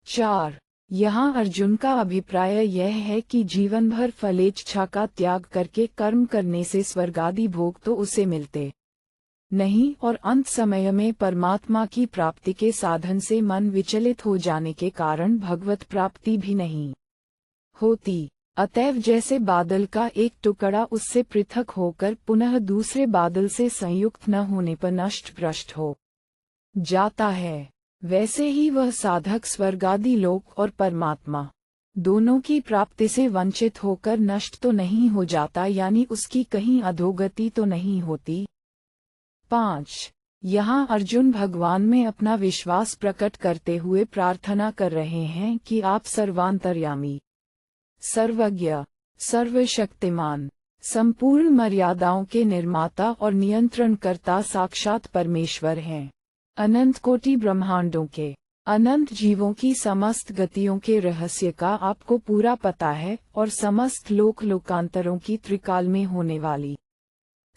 4. यहाँ अर्जुन का अभिप्राय यह है कि जीवन भर फलेच्छा का त्याग करके कर्म करने से स्वर्गादि भोग तो उसे मिलते नहीं, और अंत समय में परमात्मा की प्राप्ति के साधन से मन विचलित हो जाने के कारण भगवत प्राप्ति भी नहीं होती। अतएव जैसे बादल का एक टुकड़ा उससे पृथक होकर पुनः दूसरे बादल से संयुक्त न होने पर नष्ट भ्रष्ट हो जाता है, वैसे ही वह साधक स्वर्गादि लोक और परमात्मा दोनों की प्राप्ति से वंचित होकर नष्ट तो नहीं हो जाता, यानी उसकी कहीं अधोगति तो नहीं होती। 5. यहाँ अर्जुन भगवान में अपना विश्वास प्रकट करते हुए प्रार्थना कर रहे हैं कि आप सर्वांतर्यामी, सर्वज्ञ, सर्वशक्तिमान, संपूर्ण मर्यादाओं के निर्माता और नियंत्रणकर्ता साक्षात परमेश्वर हैं। अनंत कोटि ब्रह्मांडों के अनंत जीवों की समस्त गतियों के रहस्य का आपको पूरा पता है और समस्त लोक लोकांतरों की त्रिकाल में होने वाली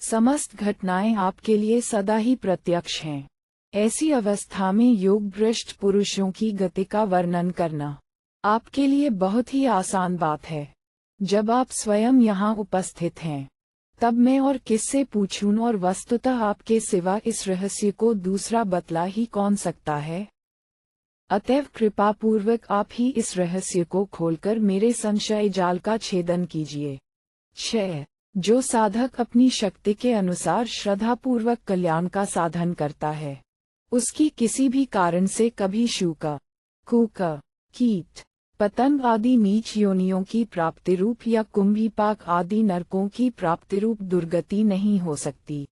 समस्त घटनाएं आपके लिए सदा ही प्रत्यक्ष हैं। ऐसी अवस्था में योग भ्रष्ट पुरुषों की गति का वर्णन करना आपके लिए बहुत ही आसान बात है। जब आप स्वयं यहाँ उपस्थित हैं, तब मैं और किससे पूछूं, और वस्तुतः आपके सिवा इस रहस्य को दूसरा बतला ही कौन सकता है। अतएव कृपापूर्वक आप ही इस रहस्य को खोलकर मेरे संशय जाल का छेदन कीजिए। 6. जो साधक अपनी शक्ति के अनुसार श्रद्धापूर्वक कल्याण का साधन करता है, उसकी किसी भी कारण से कभी शूक, कूक, कीट, पतंग आदि नीच योनियों की प्राप्ति रूप या कुंभीपाक आदि नरकों की प्राप्ति रूप दुर्गति नहीं हो सकती।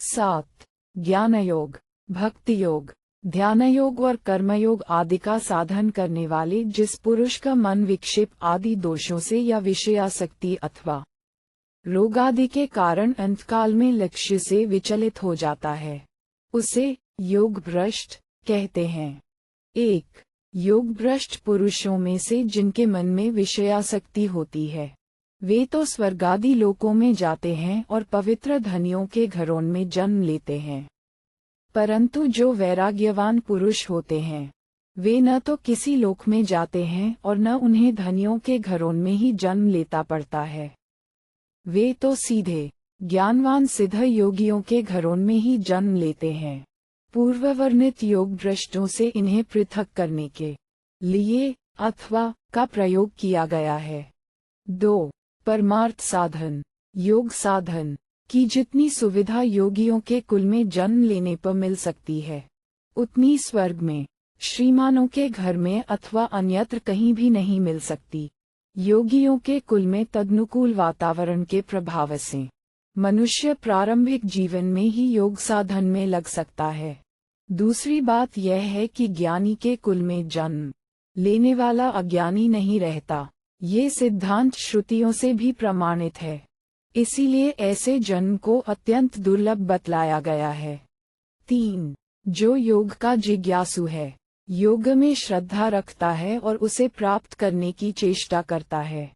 7. ज्ञान योग, भक्ति योग, ध्यान योग और कर्मयोग आदि का साधन करने वाले जिस पुरुष का मन विक्षेप आदि दोषों से या विषयासक्ति अथवा रोग आदि के कारण अंतकाल में लक्ष्य से विचलित हो जाता है, उसे योग भ्रष्ट कहते हैं। 1. योग भ्रष्ट पुरुषों में से जिनके मन में विषयासक्ति होती है, वे तो स्वर्गादि लोकों में जाते हैं और पवित्र धनियों के घरों में जन्म लेते हैं, परंतु जो वैराग्यवान पुरुष होते हैं, वे न तो किसी लोक में जाते हैं और न उन्हें धनियों के घरों में ही जन्म लेता पड़ता है। वे तो सीधे ज्ञानवान सिद्ध योगियों के घरों में ही जन्म लेते हैं। पूर्ववर्णित योग भ्रष्टों से इन्हें पृथक करने के लिए अथवा का प्रयोग किया गया है। 2. परमार्थ साधन, योग साधन की जितनी सुविधा योगियों के कुल में जन्म लेने पर मिल सकती है, उतनी स्वर्ग में श्रीमानों के घर में अथवा अन्यत्र कहीं भी नहीं मिल सकती। योगियों के कुल में तदनुकूल वातावरण के प्रभाव से मनुष्य प्रारंभिक जीवन में ही योग साधन में लग सकता है। दूसरी बात यह है कि ज्ञानी के कुल में जन्म लेने वाला अज्ञानी नहीं रहता। ये सिद्धांत श्रुतियों से भी प्रमाणित है, इसीलिए ऐसे जन्म को अत्यंत दुर्लभ बतलाया गया है। 3. जो योग का जिज्ञासु है, योग में श्रद्धा रखता है और उसे प्राप्त करने की चेष्टा करता है,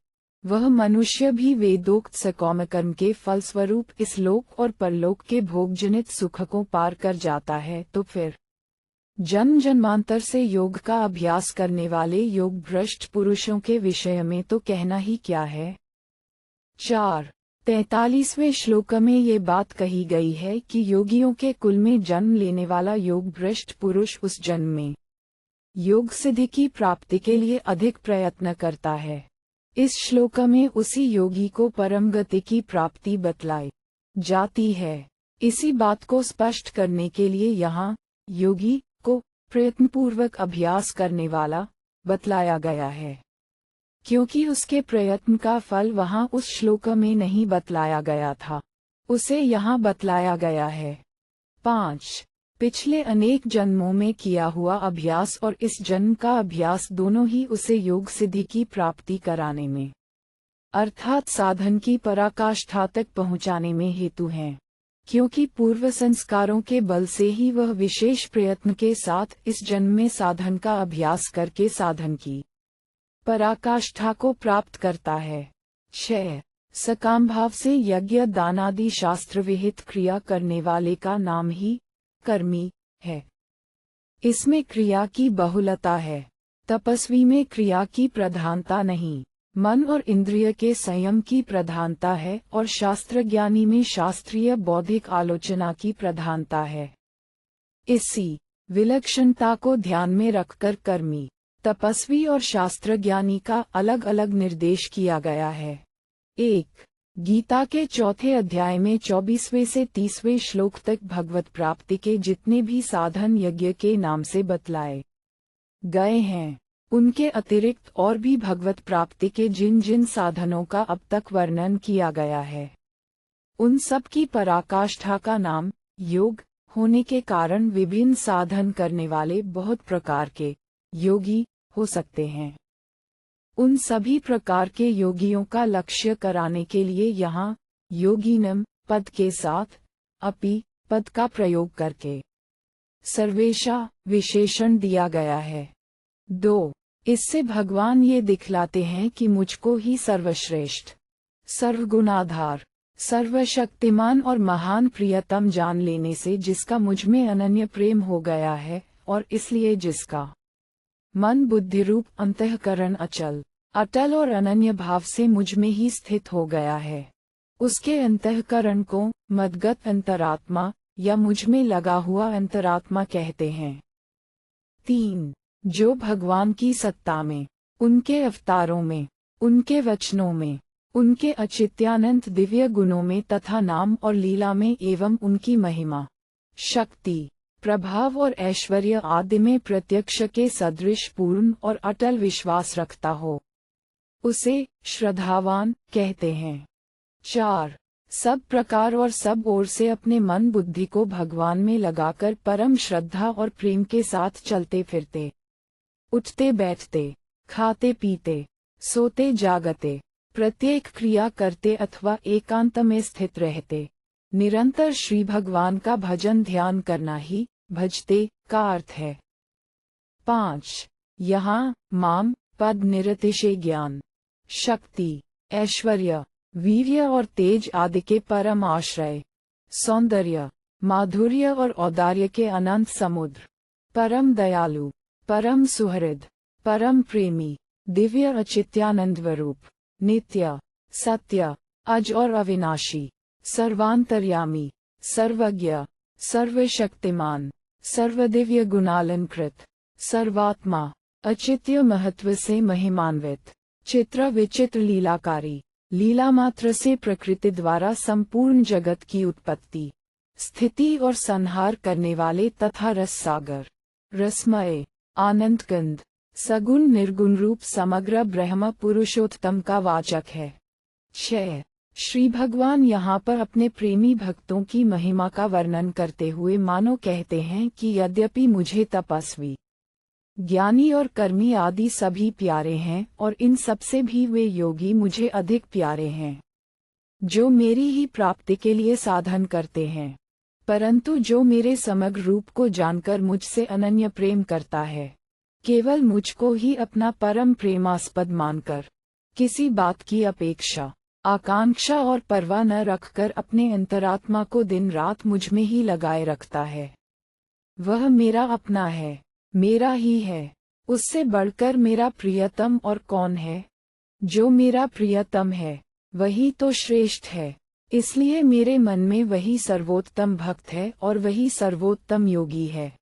वह मनुष्य भी वेदोक्त सकौम कर्म के फलस्वरूप इस लोक और परलोक के भोगजनित सुख को पार कर जाता है, तो फिर जन्म जन्मांतर से योग का अभ्यास करने वाले योग भ्रष्ट पुरुषों के विषय में तो कहना ही क्या है। 4. 43वें श्लोक में ये बात कही गई है कि योगियों के कुल में जन्म लेने वाला योग भ्रष्ट पुरुष उस जन्म में योग सिद्धि की प्राप्ति के लिए अधिक प्रयत्न करता है। इस श्लोक में उसी योगी को परम गति की प्राप्ति बतलाई जाती है। इसी बात को स्पष्ट करने के लिए यहाँ योगी को प्रयत्नपूर्वक अभ्यास करने वाला बतलाया गया है, क्योंकि उसके प्रयत्न का फल वहाँ उस श्लोक में नहीं बतलाया गया था, उसे यहाँ बतलाया गया है। 5. पिछले अनेक जन्मों में किया हुआ अभ्यास और इस जन्म का अभ्यास दोनों ही उसे योग सिद्धि की प्राप्ति कराने में अर्थात साधन की पराकाष्ठा तक पहुँचाने में हेतु हैं, क्योंकि पूर्व संस्कारों के बल से ही वह विशेष प्रयत्न के साथ इस जन्म में साधन का अभ्यास करके साधन की पराकाष्ठा को प्राप्त करता है। 6. सकाम भाव से यज्ञ दानादि शास्त्र विहित क्रिया करने वाले का नाम ही कर्मी है। इसमें क्रिया की बहुलता है, तपस्वी में क्रिया की प्रधानता नहीं, मन और इंद्रिय के संयम की प्रधानता है, और शास्त्र ज्ञानी में शास्त्रीय बौद्धिक आलोचना की प्रधानता है। इसी विलक्षणता को ध्यान में रखकर कर्मी, तपस्वी और शास्त्र ज्ञानी का अलग अलग निर्देश किया गया है। 1. गीता के 4 अध्याय में 24वें से 30वें श्लोक तक भगवत प्राप्ति के जितने भी साधन यज्ञ के नाम से बतलाए गए हैं, उनके अतिरिक्त और भी भगवत प्राप्ति के जिन जिन साधनों का अब तक वर्णन किया गया है, उन सब की पराकाष्ठा का नाम योग होने के कारण विभिन्न साधन करने वाले बहुत प्रकार के योगी हो सकते हैं। उन सभी प्रकार के योगियों का लक्ष्य कराने के लिए यहाँ योगिनम पद के साथ अपि पद का प्रयोग करके सर्वेशा विशेषण दिया गया है। 2. इससे भगवान ये दिखलाते हैं कि मुझको ही सर्वश्रेष्ठ, सर्वगुणाधार, सर्वशक्तिमान और महान प्रियतम जान लेने से जिसका मुझ में अनन्य प्रेम हो गया है, और इसलिए जिसका मन बुद्धि रूप अंतःकरण अचल, अटल और अनन्य भाव से मुझ में ही स्थित हो गया है, उसके अंतःकरण को मदगत अंतरात्मा या मुझ में लगा हुआ अंतरात्मा कहते हैं। 3. जो भगवान की सत्ता में, उनके अवतारों में, उनके वचनों में, उनके अचित्यानंत दिव्य गुणों में तथा नाम और लीला में एवं उनकी महिमा, शक्ति, प्रभाव और ऐश्वर्य आदि में प्रत्यक्ष के सदृश पूर्ण और अटल विश्वास रखता हो, उसे श्रद्धावान कहते हैं। 4. सब प्रकार और सब ओर से अपने मन बुद्धि को भगवान में लगाकर परम श्रद्धा और प्रेम के साथ चलते फिरते, उठते बैठते, खाते पीते, सोते जागते, प्रत्येक क्रिया करते अथवा एकांत में स्थित रहते, निरंतर श्री भगवान का भजन ध्यान करना ही भजते का अर्थ है। 5. यहाँ माम पद निरतिशय ज्ञान, शक्ति, ऐश्वर्य, वीर्य और तेज आदि के परम आश्रय, सौंदर्य, माधुर्य और औदार्य के अनंत समुद्र, परम दयालु, परम सुहृद, परम प्रेमी, दिव्य अचित्यानंदवरूप, नित्य, सत्य, अज और अविनाशी, सर्वांतर्यामी, सर्वज्ञ, सर्वशक्तिमान, सर्वदिव्य गुणालंकृत, सर्वात्मा, अचित्य महत्व से महिमान्वित, चित्र विचित्र लीलाकारी, लीला मात्र से प्रकृति द्वारा संपूर्ण जगत की उत्पत्ति, स्थिति और संहार करने वाले तथा रस सागर, रसमय, आनंदकंद, सगुण निर्गुण रूप समग्र ब्रह्म पुरुषोत्तम का वाचक है। 6. श्री भगवान यहाँ पर अपने प्रेमी भक्तों की महिमा का वर्णन करते हुए मानो कहते हैं कि यद्यपि मुझे तपस्वी, ज्ञानी और कर्मी आदि सभी प्यारे हैं और इन सबसे भी वे योगी मुझे अधिक प्यारे हैं, जो मेरी ही प्राप्ति के लिए साधन करते हैं, परंतु जो मेरे समग्र रूप को जानकर मुझसे अनन्य प्रेम करता है, केवल मुझको ही अपना परम प्रेमास्पद मानकर, किसी बात की अपेक्षा, आकांक्षा और परवाह न रखकर अपने अंतरात्मा को दिन रात मुझ में ही लगाए रखता है, वह मेरा अपना है, मेरा ही है। उससे बढ़कर मेरा प्रियतम और कौन है? जो मेरा प्रियतम है वही तो श्रेष्ठ है, इसलिए मेरे मन में वही सर्वोत्तम भक्त है और वही सर्वोत्तम योगी है।